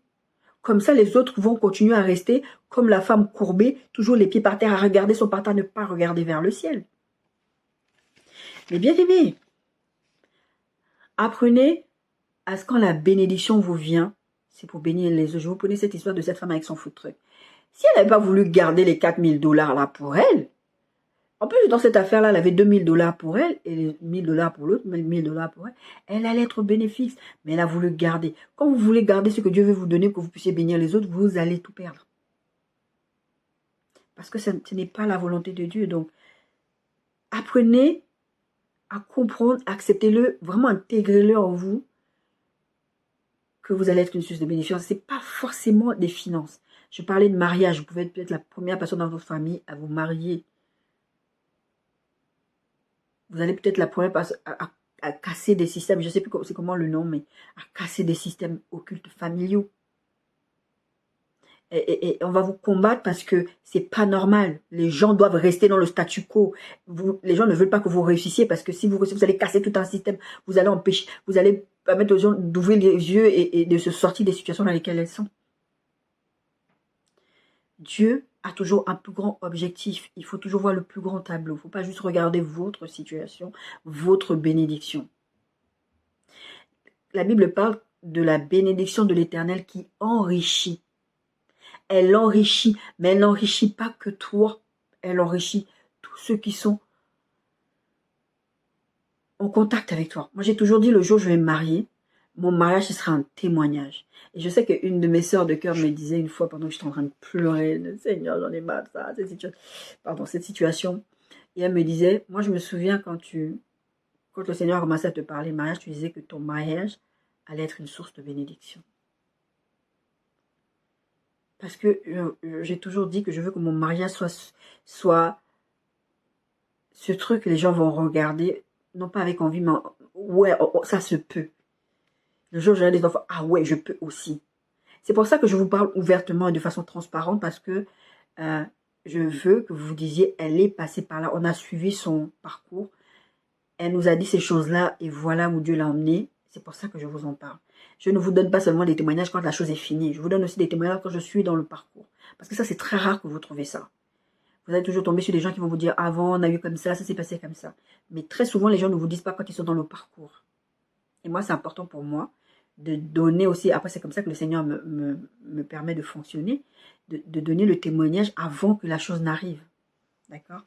Comme ça, les autres vont continuer à rester comme la femme courbée, toujours les pieds par terre, à regarder son partenaire, ne pas regarder vers le ciel. Mais bien aimés, apprenez à ce que quand la bénédiction vous vient, c'est pour bénir les autres. Je vous prenais cette histoire de cette femme avec son food truck. Si elle n'avait pas voulu garder les 4 000 $ là pour elle, En plus, dans cette affaire-là, elle avait 2000 $ pour elle et les 1000 $ pour l'autre, 1000 $ pour elle. Elle allait être bénéfice, mais elle a voulu garder. Quand vous voulez garder ce que Dieu veut vous donner, que vous puissiez bénir les autres, vous allez tout perdre. Parce que ce n'est pas la volonté de Dieu. Donc, apprenez à comprendre, acceptez-le, vraiment intégrez-le en vous, que vous allez être une source de bénéfice. Ce n'est pas forcément des finances. Je parlais de mariage. Vous pouvez être peut-être la première personne dans votre famille à vous marier. Vous allez peut-être la première personne à casser des systèmes, je ne sais plus c'est comment le nom, mais à casser des systèmes occultes familiaux. Et on va vous combattre parce que c'est pas normal. Les gens doivent rester dans le statu quo. Les gens ne veulent pas que vous réussissiez parce que si vous réussissez, vous allez casser tout un système. Vous allez empêcher, vous allez permettre aux gens d'ouvrir les yeux et de se sortir des situations dans lesquelles elles sont. Dieu a toujours un plus grand objectif. Il faut toujours voir le plus grand tableau. Il ne faut pas juste regarder votre situation, votre bénédiction. La Bible parle de la bénédiction de l'Éternel qui enrichit. Elle enrichit, mais elle n'enrichit pas que toi. Elle enrichit tous ceux qui sont en contact avec toi. Moi, j'ai toujours dit, le jour où je vais me marier, mon mariage, ce sera un témoignage. Et je sais qu'une de mes sœurs de cœur me disait une fois, pendant que j'étais en train de pleurer, Seigneur, j'en ai marre de ça, cette situation. Et elle me disait, moi, je me souviens quand le Seigneur a commencé à te parler mariage, tu disais que ton mariage allait être une source de bénédiction. Parce que j'ai toujours dit que je veux que mon mariage soit ce truc que les gens vont regarder, non pas avec envie, mais ouais, ça se peut. Le jour où j'aurai des enfants, ah ouais, je peux aussi. C'est pour ça que je vous parle ouvertement et de façon transparente, parce que je veux que vous disiez, elle est passée par là, on a suivi son parcours, elle nous a dit ces choses-là, et voilà où Dieu l'a emmenée. C'est pour ça que je vous en parle. Je ne vous donne pas seulement des témoignages quand la chose est finie. Je vous donne aussi des témoignages quand je suis dans le parcours. Parce que ça, c'est très rare que vous trouvez ça. Vous allez toujours tomber sur des gens qui vont vous dire « Avant, on a eu comme ça s'est passé comme ça. » Mais très souvent, les gens ne vous disent pas quand ils sont dans le parcours. Et moi, c'est important pour moi de donner aussi, après c'est comme ça que le Seigneur me permet de fonctionner, de donner le témoignage avant que la chose n'arrive. D'accord ?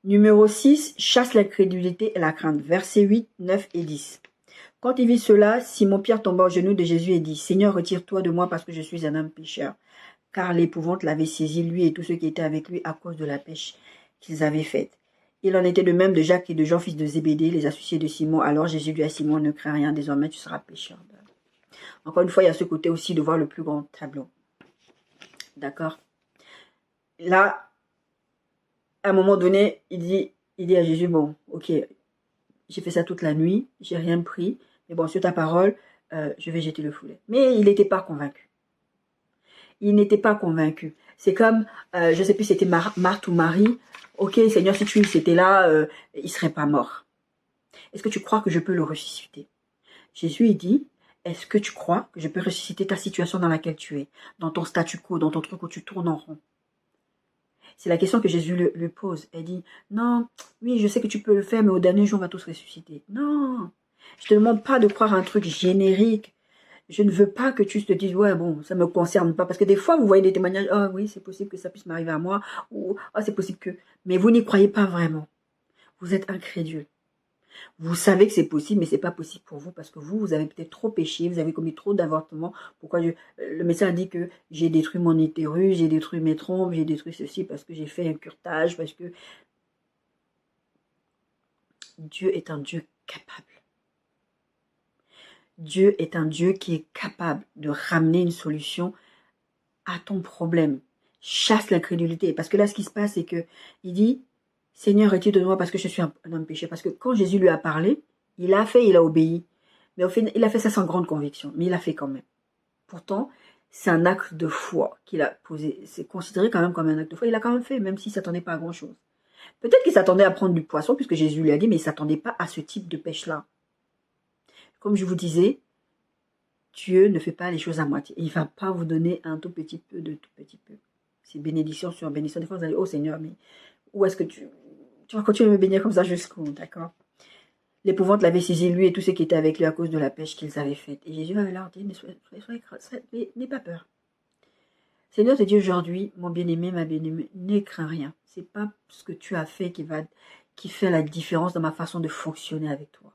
Numéro 6, chasse l'incrédulité et la crainte. Versets 8, 9 et 10. Quand il vit cela, Simon-Pierre tomba aux genoux de Jésus et dit, « Seigneur, retire-toi de moi parce que je suis un homme pécheur. » Car l'épouvante l'avait saisi, lui et tous ceux qui étaient avec lui, à cause de la pêche qu'ils avaient faite. Il en était de même de Jacques et de Jean, fils de Zébédée, les associés de Simon. Alors Jésus dit à Simon, « Ne crains rien, désormais tu seras pécheur. » Encore une fois, il y a ce côté aussi de voir le plus grand tableau. D'accord? Là, à un moment donné, il dit à Jésus, « Bon, ok, j'ai fait ça toute la nuit, j'ai rien pris, mais bon, sur ta parole, je vais jeter le foulet. » Mais il n'était pas convaincu. Il n'était pas convaincu. C'est comme, je ne sais plus si c'était Marthe ou Marie. Ok, Seigneur, si tu étais là, il ne serait pas mort. Est-ce que tu crois que je peux le ressusciter? Jésus, il dit, est-ce que tu crois que je peux ressusciter ta situation dans laquelle tu es, dans ton statu quo, dans ton truc où tu tournes en rond? C'est la question que Jésus lui pose. Elle dit, non, oui, je sais que tu peux le faire, mais au dernier jour, on va tous ressusciter. Non, je ne te demande pas de croire un truc générique. Je ne veux pas que tu te dises, ouais, bon, ça ne me concerne pas. Parce que des fois, vous voyez des témoignages, ah oui, c'est possible que ça puisse m'arriver à moi, ou ah, c'est possible que... Mais vous n'y croyez pas vraiment. Vous êtes incrédule. Vous savez que c'est possible, mais ce n'est pas possible pour vous parce que vous avez peut-être trop péché, vous avez commis trop d'avortements. Pourquoi le médecin a dit que j'ai détruit mon utérus, j'ai détruit mes trompes, j'ai détruit ceci parce que j'ai fait un curtage, parce que Dieu est un Dieu capable. Dieu est un Dieu qui est capable de ramener une solution à ton problème. Chasse l'incrédulité. Parce que là, ce qui se passe, c'est que il dit, Seigneur, retire de moi parce que je suis un homme péché. Parce que quand Jésus lui a parlé, il a fait, il a obéi. Mais au final, il a fait ça sans grande conviction. Mais il a fait quand même. Pourtant, c'est un acte de foi qu'il a posé. C'est considéré quand même comme un acte de foi. Il a quand même fait, même s'il ne s'attendait pas à grand-chose. Peut-être qu'il s'attendait à prendre du poisson, puisque Jésus lui a dit, mais il ne s'attendait pas à ce type de pêche-là. Comme je vous disais, Dieu ne fait pas les choses à moitié. Il ne va pas vous donner un tout petit peu de tout petit peu. C'est bénédiction sur bénédiction. Des fois, vous allez, oh Seigneur, mais où est-ce que tu vas continuer à me bénir comme ça jusqu'où, d'accord? L'épouvante l'avait saisi, lui et tous ceux qui étaient avec lui à cause de la pêche qu'ils avaient faite. Et Jésus avait leur dit, n'ayez pas peur. Seigneur te dit aujourd'hui, mon bien-aimé, ma bien-aimée, ne crains rien. C'est pas ce que tu as fait qui fait la différence dans ma façon de fonctionner avec toi.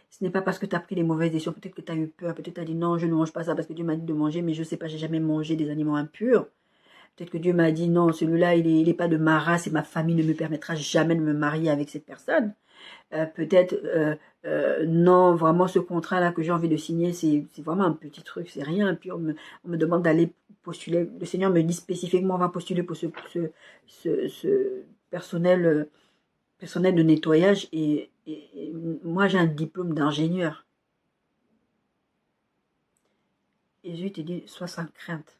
Ce n'est pas parce que tu as pris les mauvaises décisions, peut-être que tu as eu peur, peut-être que tu as dit non, je ne mange pas ça parce que Dieu m'a dit de manger, mais je ne sais pas, j'ai jamais mangé des aliments impurs. Peut-être que Dieu m'a dit non, celui-là, il est pas de ma race et ma famille ne me permettra jamais de me marier avec cette personne. Peut-être, non, vraiment, ce contrat-là que j'ai envie de signer, c'est vraiment un petit truc, c'est rien. Puis on me demande d'aller postuler. Le Seigneur me dit spécifiquement, on va postuler pour ce personnel, personnel de nettoyage. Et moi, j'ai un diplôme d'ingénieur. Et Jésus te dit, sois sans crainte.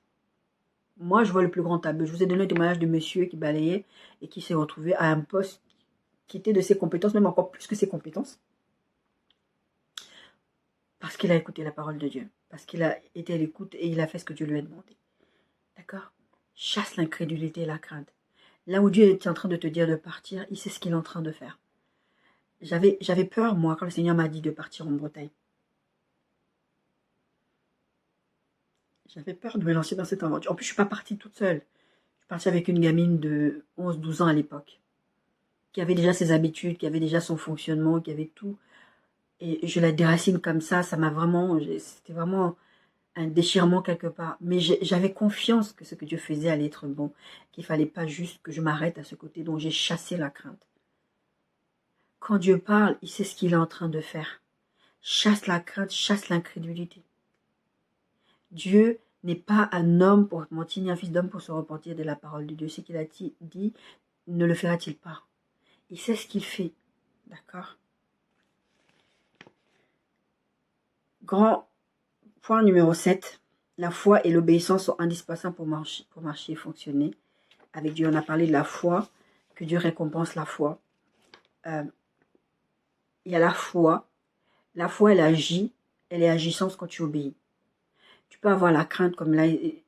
Moi, je vois le plus grand tableau. Je vous ai donné le témoignage de monsieur qui balayait et qui s'est retrouvé à un poste qui était de ses compétences, même encore plus que ses compétences. Parce qu'il a écouté la parole de Dieu. Parce qu'il a été à l'écoute et il a fait ce que Dieu lui a demandé. D'accord? Chasse l'incrédulité et la crainte. Là où Dieu est en train de te dire de partir, il sait ce qu'il est en train de faire. J'avais peur, moi, quand le Seigneur m'a dit de partir en Bretagne. J'avais peur de me lancer dans cette aventure. En plus, je ne suis pas partie toute seule. Je suis partie avec une gamine de 11-12 ans à l'époque, qui avait déjà ses habitudes, qui avait déjà son fonctionnement, qui avait tout. Et je la déracine comme ça m'a vraiment... C'était vraiment un déchirement quelque part. Mais j'avais confiance que ce que Dieu faisait allait être bon, qu'il ne fallait pas juste que je m'arrête à ce côté. Donc, j'ai chassé la crainte. Quand Dieu parle, il sait ce qu'il est en train de faire. Chasse la crainte, chasse l'incrédulité. Dieu n'est pas un homme pour mentir, ni un fils d'homme pour se repentir de la parole de Dieu. Ce qu'il a dit, ne le fera-t-il pas? Il sait ce qu'il fait. D'accord? Grand point numéro 7. La foi et l'obéissance sont indispensables pour marcher et fonctionner. Avec Dieu, on a parlé de la foi, que Dieu récompense la foi. Il y a la foi. La foi, elle agit. Elle est agissante quand tu obéis. Tu peux avoir la crainte comme là, tu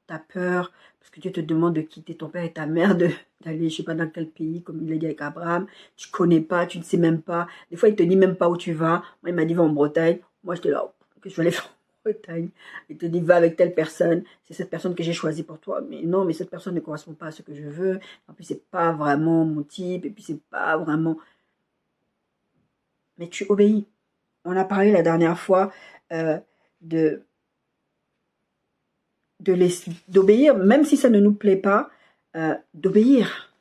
as peur, parce que Dieu te demande de quitter ton père et ta mère, d'aller, je ne sais pas dans quel pays, comme il l'a dit avec Abraham. Tu ne connais pas, tu ne sais même pas. Des fois, il ne te dit même pas où tu vas. Moi, il m'a dit, va en Bretagne. Moi, j'étais là, que je vais aller faire en Bretagne. Il te dit, va avec telle personne. C'est cette personne que j'ai choisie pour toi. Mais non, mais cette personne ne correspond pas à ce que je veux. En plus, ce n'est pas vraiment mon type. Et puis, c'est pas vraiment... Mais tu obéis. On a parlé la dernière fois d'obéir, même si ça ne nous plaît pas, d'obéir.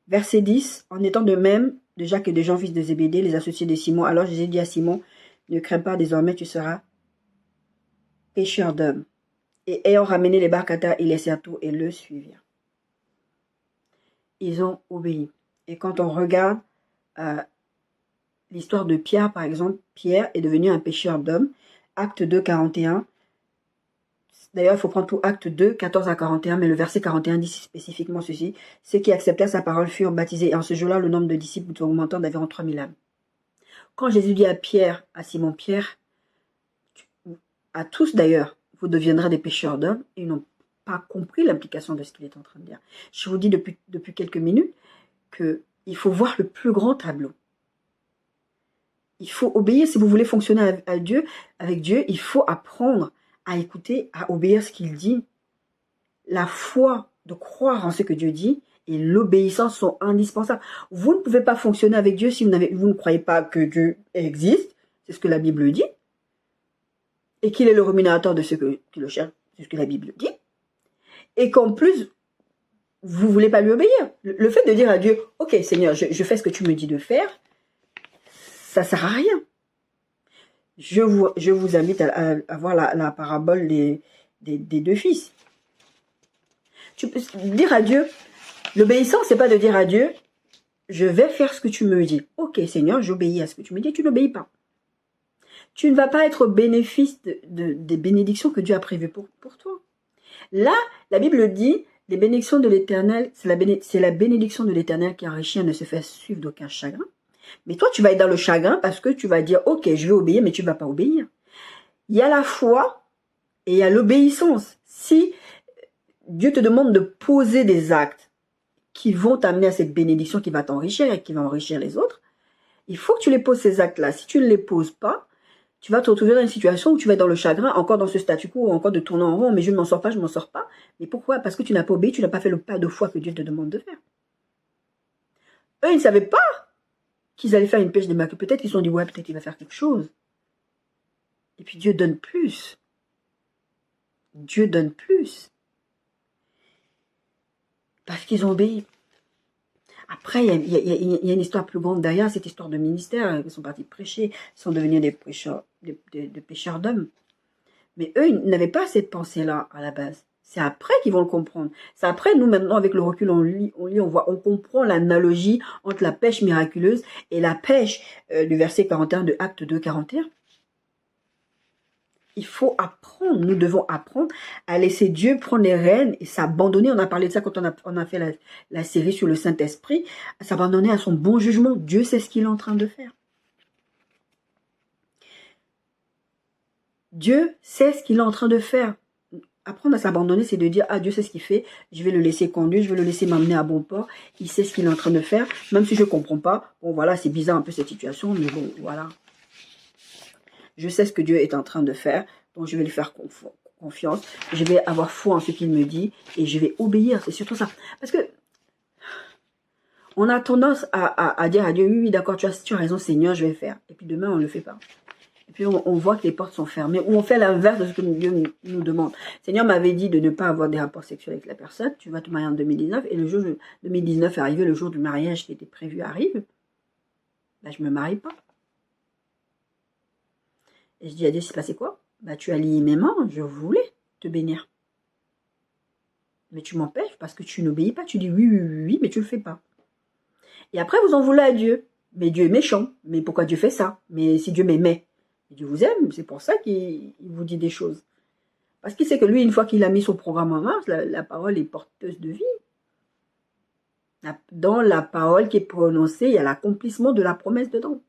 Verset 10, en étant de même de Jacques et de Jean, fils de Zébédée, les associés de Simon, alors Jésus dit à Simon, ne crains pas, désormais tu seras pêcheur d'hommes. Et ayant ramené les barques à terre, ils laissèrent tout et le suivirent. Ils ont obéi. Et quand on regarde l'histoire de Pierre, par exemple, Pierre est devenu un pêcheur d'hommes. Acte 2, 41. D'ailleurs, il faut prendre tout Acte 2, 14 à 41, mais le verset 41 dit spécifiquement ceci. Ceux qui acceptèrent sa parole furent baptisés, et en ce jour-là, le nombre de disciples augmentant d'environ 3000 âmes. Quand Jésus dit à Pierre, à Simon-Pierre, à tous d'ailleurs, vous deviendrez des pêcheurs d'hommes, ils n'ont pas compris l'implication de ce qu'il est en train de dire. Je vous dis depuis quelques minutes qu'il faut voir le plus grand tableau. Il faut obéir si vous voulez fonctionner avec Dieu, il faut apprendre à écouter, à obéir ce qu'il dit. La foi, de croire en ce que Dieu dit, et l'obéissance sont indispensables. Vous ne pouvez pas fonctionner avec Dieu si vous ne croyez pas que Dieu existe, c'est ce que la Bible dit, et qu'il est le rémunérateur de ceux qui le cherchent, c'est ce que la Bible dit, et qu'en plus, vous ne voulez pas lui obéir. Le fait de dire à Dieu, ok Seigneur, je fais ce que tu me dis de faire, ça ne sert à rien. Je vous invite à voir la parabole des deux fils. Tu peux dire à Dieu, l'obéissance, c'est pas de dire à Dieu, je vais faire ce que tu me dis. Ok Seigneur, j'obéis à ce que tu me dis, tu n'obéis pas. Tu ne vas pas être au bénéfice des bénédictions que Dieu a prévues pour toi. Là, la Bible dit, les bénédictions de l'Éternel, c'est la bénédiction de l'Éternel qui enrichit et ne se fait suivre d'aucun chagrin. Mais toi, tu vas être dans le chagrin parce que tu vas dire, ok, je vais obéir, mais tu ne vas pas obéir. Il y a la foi et il y a l'obéissance. Si Dieu te demande de poser des actes qui vont t'amener à cette bénédiction qui va t'enrichir et qui va enrichir les autres, il faut que tu les poses ces actes-là. Si tu ne les poses pas, Tu vas te retrouver dans une situation où tu vas être dans le chagrin, encore dans ce statu quo, encore de tourner en rond, mais je ne m'en sors pas, je ne m'en sors pas. Mais pourquoi? Parce que tu n'as pas obéi, tu n'as pas fait le pas de foi que Dieu te demande de faire. Eux, ils ne savaient pas qu'ils allaient faire une pêche des maquis. Peut-être qu'ils se sont dit, ouais, peut-être il va faire quelque chose. Et puis Dieu donne plus. Dieu donne plus. Parce qu'ils ont obéi. Après, il y a une histoire plus grande derrière, cette histoire de ministère. Ils sont partis prêcher, ils sont devenus des prêcheurs, des pêcheurs d'hommes. Mais eux, ils n'avaient pas cette pensée-là à la base. C'est après qu'ils vont le comprendre. C'est après, nous, maintenant, avec le recul, on lit, on voit, on comprend l'analogie entre la pêche miraculeuse et la pêche du verset 41 de Acte 2, 41. Il faut apprendre, nous devons apprendre à laisser Dieu prendre les rênes et s'abandonner. On a parlé de ça quand on a fait la série sur le Saint-Esprit, à s'abandonner à son bon jugement. Dieu sait ce qu'il est en train de faire. Dieu sait ce qu'il est en train de faire. Apprendre à s'abandonner, c'est de dire, ah, Dieu sait ce qu'il fait, je vais le laisser conduire, je vais le laisser m'amener à bon port. Il sait ce qu'il est en train de faire, même si je ne comprends pas. Bon, voilà, c'est bizarre un peu cette situation, mais bon, voilà. Je sais ce que Dieu est en train de faire, donc je vais lui faire confiance. Je vais avoir foi en ce qu'il me dit et je vais obéir. C'est surtout ça. Parce que on a tendance à dire à Dieu, oui, d'accord, tu as raison, Seigneur, je vais faire. Et puis demain, on ne le fait pas. Et puis on voit que les portes sont fermées, ou on fait l'inverse de ce que Dieu nous demande. Seigneur m'avait dit de ne pas avoir des rapports sexuels avec la personne. Tu vas te marier en 2019, et le jour de 2019 est arrivé, le jour du mariage qui était prévu arrive. Là, je ne me marie pas. Et je dis à Dieu, c'est passé quoi? Bah, tu as lié mes mains, je voulais te bénir. Mais tu m'empêches parce que tu n'obéis pas. Tu dis oui, oui, oui, oui, mais tu ne le fais pas. Et après, vous en voulez à Dieu. Mais Dieu est méchant. Mais pourquoi Dieu fait ça? Mais si Dieu m'aimait, Dieu vous aime. C'est pour ça qu'il vous dit des choses. Parce qu'il sait que lui, une fois qu'il a mis son programme en marche, la parole est porteuse de vie. Dans la parole qui est prononcée, il y a l'accomplissement de la promesse dedans.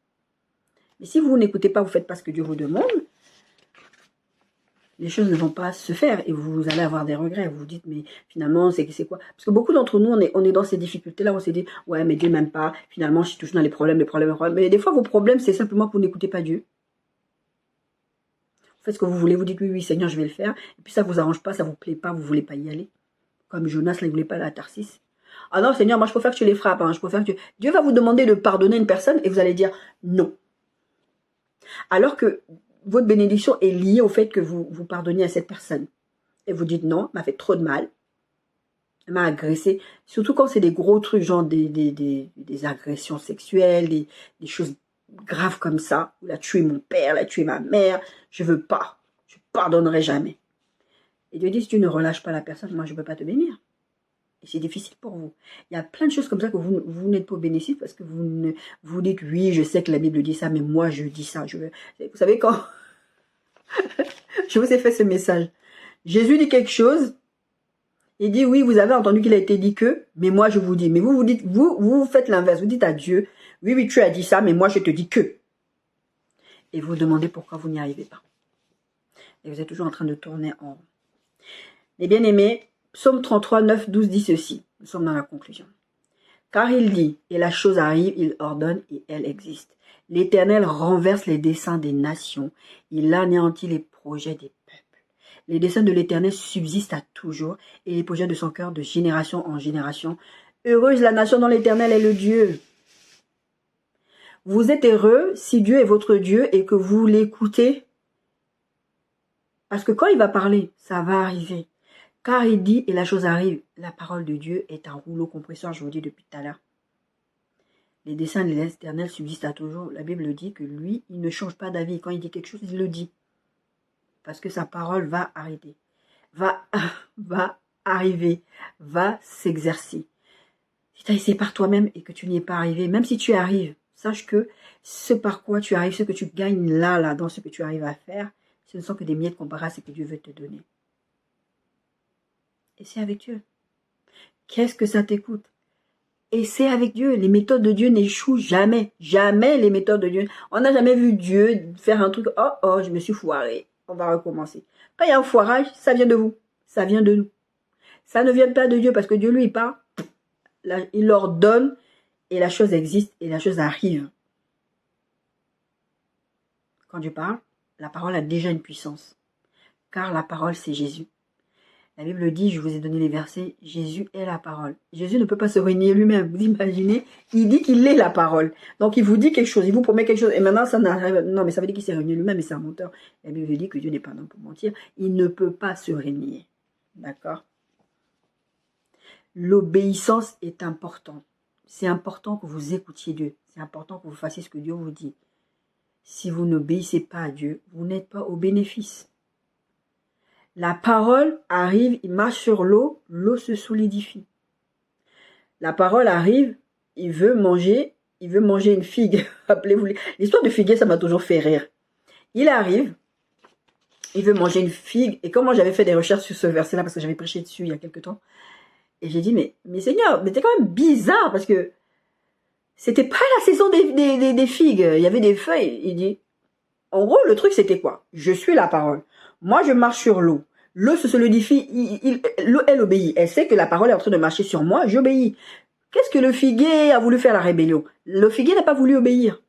Mais si vous n'écoutez pas, vous ne faites pas ce que Dieu vous demande, les choses ne vont pas se faire et vous allez avoir des regrets. Vous vous dites, mais finalement, c'est quoi? Parce que beaucoup d'entre nous, on est dans ces difficultés-là, on s'est dit, ouais, mais Dieu m'aime pas, finalement, je suis toujours dans les problèmes. Mais des fois, vos problèmes, c'est simplement que vous n'écoutez pas Dieu. Vous faites ce que vous voulez, vous dites, oui, oui, Seigneur, je vais le faire. Et puis ça ne vous arrange pas, ça ne vous plaît pas, vous ne voulez pas y aller. Comme Jonas, là, il ne voulait pas aller à Tarsis. Ah non, Seigneur, moi, je préfère que tu les frappes. Hein. Je préfère que Dieu va vous demander de pardonner une personne et vous allez dire non. Alors que votre bénédiction est liée au fait que vous pardonnez à cette personne. Et vous dites non, elle m'a fait trop de mal. Elle m'a agressé. Surtout quand c'est des gros trucs, genre des agressions sexuelles, des choses graves comme ça. Elle a tué mon père, elle a tué ma mère. Je veux pas. Je pardonnerai jamais. Et Dieu dit, si tu ne relâches pas la personne, moi je ne peux pas te bénir. Et c'est difficile pour vous. Il y a plein de choses comme ça que vous n'êtes pas bénéfique parce que vous dites, oui, je sais que la Bible dit ça, mais moi je dis ça. Vous savez quand je vous ai fait ce message. Jésus dit quelque chose. Il dit, oui, vous avez entendu qu'il a été dit que, mais moi je vous dis. Mais vous dites, vous faites l'inverse. Vous dites à Dieu, oui, oui, tu as dit ça, mais moi je te dis que. Et vous demandez pourquoi vous n'y arrivez pas. Et vous êtes toujours en train de tourner en rond. Les bien-aimés, Psaume 33, 9, 12 dit ceci. Nous sommes dans la conclusion. Car il dit, et la chose arrive, il ordonne et elle existe. L'Éternel renverse les desseins des nations. Il anéantit les projets des peuples. Les desseins de l'Éternel subsistent à toujours et les projets de son cœur de génération en génération. Heureuse la nation dont l'Éternel est le Dieu. Vous êtes heureux si Dieu est votre Dieu et que vous l'écoutez. Parce que quand il va parler, ça va arriver. Car il dit, et la chose arrive, la parole de Dieu est un rouleau compresseur, je vous dis depuis tout à l'heure. Les desseins de l'Éternel subsistent à toujours. La Bible dit que lui, il ne change pas d'avis. Quand il dit quelque chose, il le dit. Parce que sa parole va arrêter. Va arriver. Va s'exercer. Si tu as essayé par toi-même et que tu n'y es pas arrivé, même si tu arrives, sache que ce par quoi tu arrives, ce que tu gagnes là, dans ce que tu arrives à faire, ce ne sont que des miettes comparées à ce que Dieu veut te donner. Et c'est avec Dieu. Qu'est-ce que ça t'écoute? Et c'est avec Dieu. Les méthodes de Dieu n'échouent jamais. Jamais les méthodes de Dieu. On n'a jamais vu Dieu faire un truc. Oh, je me suis foiré. On va recommencer. Quand il y a un foirage, ça vient de vous. Ça vient de nous. Ça ne vient pas de Dieu parce que Dieu, lui, il part. Il leur donne et la chose existe et la chose arrive. Quand Dieu parle, la parole a déjà une puissance. Car la parole, c'est Jésus. La Bible dit, je vous ai donné les versets, Jésus est la parole. Jésus ne peut pas se renier lui-même. Vous imaginez, il dit qu'il est la parole. Donc il vous dit quelque chose, il vous promet quelque chose. Et maintenant, ça n'arrive. Non, mais ça veut dire qu'il s'est renié lui-même et c'est un menteur. La Bible dit que Dieu n'est pas un homme pour mentir. Il ne peut pas se renier. D'accord? L'obéissance est importante. C'est important que vous écoutiez Dieu. C'est important que vous fassiez ce que Dieu vous dit. Si vous n'obéissez pas à Dieu, vous n'êtes pas au bénéfice. La parole arrive, il marche sur l'eau, l'eau se solidifie. La parole arrive, il veut manger une figue. Rappelez-vous, l'histoire de figuier, ça m'a toujours fait rire. Il arrive, il veut manger une figue. Et comme moi, j'avais fait des recherches sur ce verset-là, parce que j'avais prêché dessus il y a quelque temps, et j'ai dit, mais Seigneur, mais c'est quand même bizarre, parce que c'était pas la saison des figues. Il y avait des feuilles. Il dit, en gros, le truc, c'était quoi? Je suis la parole. Moi, je marche sur l'eau. L'eau se solidifie. L'eau, elle obéit. Elle sait que la parole est en train de marcher sur moi. J'obéis. Qu'est-ce que le figuier a voulu faire la rébellion? Le figuier n'a pas voulu obéir.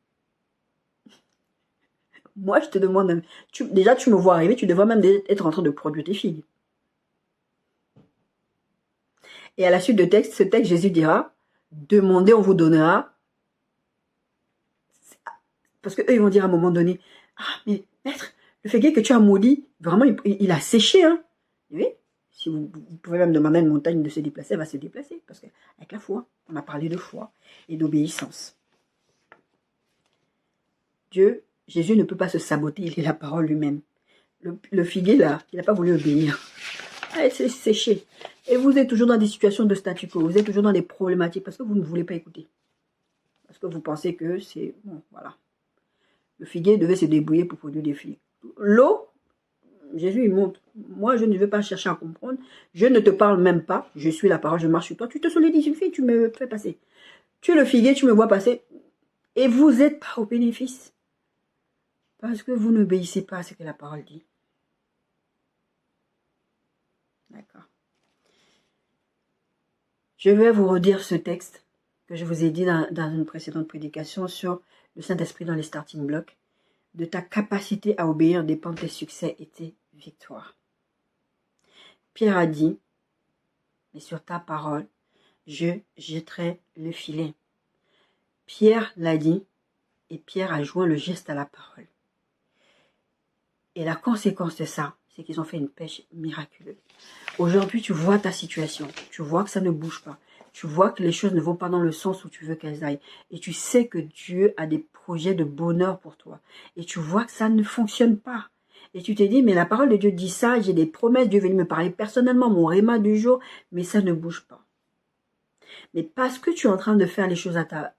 Moi, je te demande même. Déjà, tu me vois arriver. Tu devrais même être en train de produire tes figues. Et à la suite de ce texte, Jésus dira, demandez, on vous donnera. Parce qu'eux, ils vont dire à un moment donné, ah, mais maître, le figuier que tu as maudit, vraiment, il a séché. Hein. Oui, si vous pouvez même demander à une montagne de se déplacer, elle va se déplacer. Parce qu'avec la foi, on a parlé de foi et d'obéissance. Jésus ne peut pas se saboter, il est la parole lui-même. Le figuier, là, il n'a pas voulu obéir. Elle s'est séché. Et vous êtes toujours dans des situations de statu quo, vous êtes toujours dans des problématiques parce que vous ne voulez pas écouter. Parce que vous pensez que c'est... Bon, voilà. Le figuier devait se débrouiller pour produire des figues. L'eau, Jésus, il montre. Moi, je ne veux pas chercher à comprendre. Je ne te parle même pas. Je suis la parole, je marche sur toi. Tu te solidifies, tu me fais passer. Tu es le figuier, tu me vois passer. Et vous n'êtes pas au bénéfice. Parce que vous n'obéissez pas à ce que la parole dit. D'accord. Je vais vous redire ce texte que je vous ai dit dans une précédente prédication sur le Saint-Esprit dans les starting blocks. De ta capacité à obéir dépendent tes succès et tes victoires. Pierre a dit, mais sur ta parole, je jetterai le filet. Pierre l'a dit et Pierre a joint le geste à la parole. Et la conséquence de ça, c'est qu'ils ont fait une pêche miraculeuse. Aujourd'hui, tu vois ta situation, tu vois que ça ne bouge pas. Tu vois que les choses ne vont pas dans le sens où tu veux qu'elles aillent. Et tu sais que Dieu a des projets de bonheur pour toi. Et tu vois que ça ne fonctionne pas. Et tu t'es dit, mais la parole de Dieu dit ça, j'ai des promesses, Dieu est venu me parler personnellement, mon réma du jour, mais ça ne bouge pas. Mais parce que tu es en train de faire les choses à ta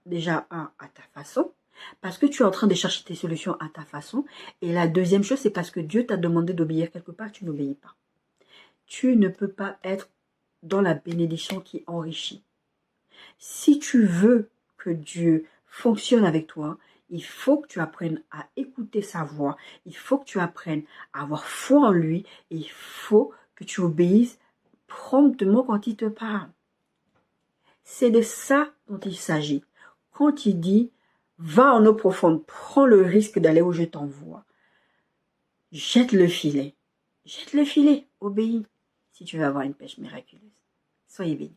façon, parce que tu es en train de chercher tes solutions à ta façon, et la deuxième chose, c'est parce que Dieu t'a demandé d'obéir quelque part, tu n'obéis pas. Tu ne peux pas être dans la bénédiction qui enrichit. Si tu veux que Dieu fonctionne avec toi, il faut que tu apprennes à écouter sa voix. Il faut que tu apprennes à avoir foi en lui. Et il faut que tu obéisses promptement quand il te parle. C'est de ça dont il s'agit. Quand il dit, va en eau profonde, prends le risque d'aller où je t'envoie. Jette le filet. Jette le filet, obéis si tu veux avoir une pêche miraculeuse. Soyez bénis.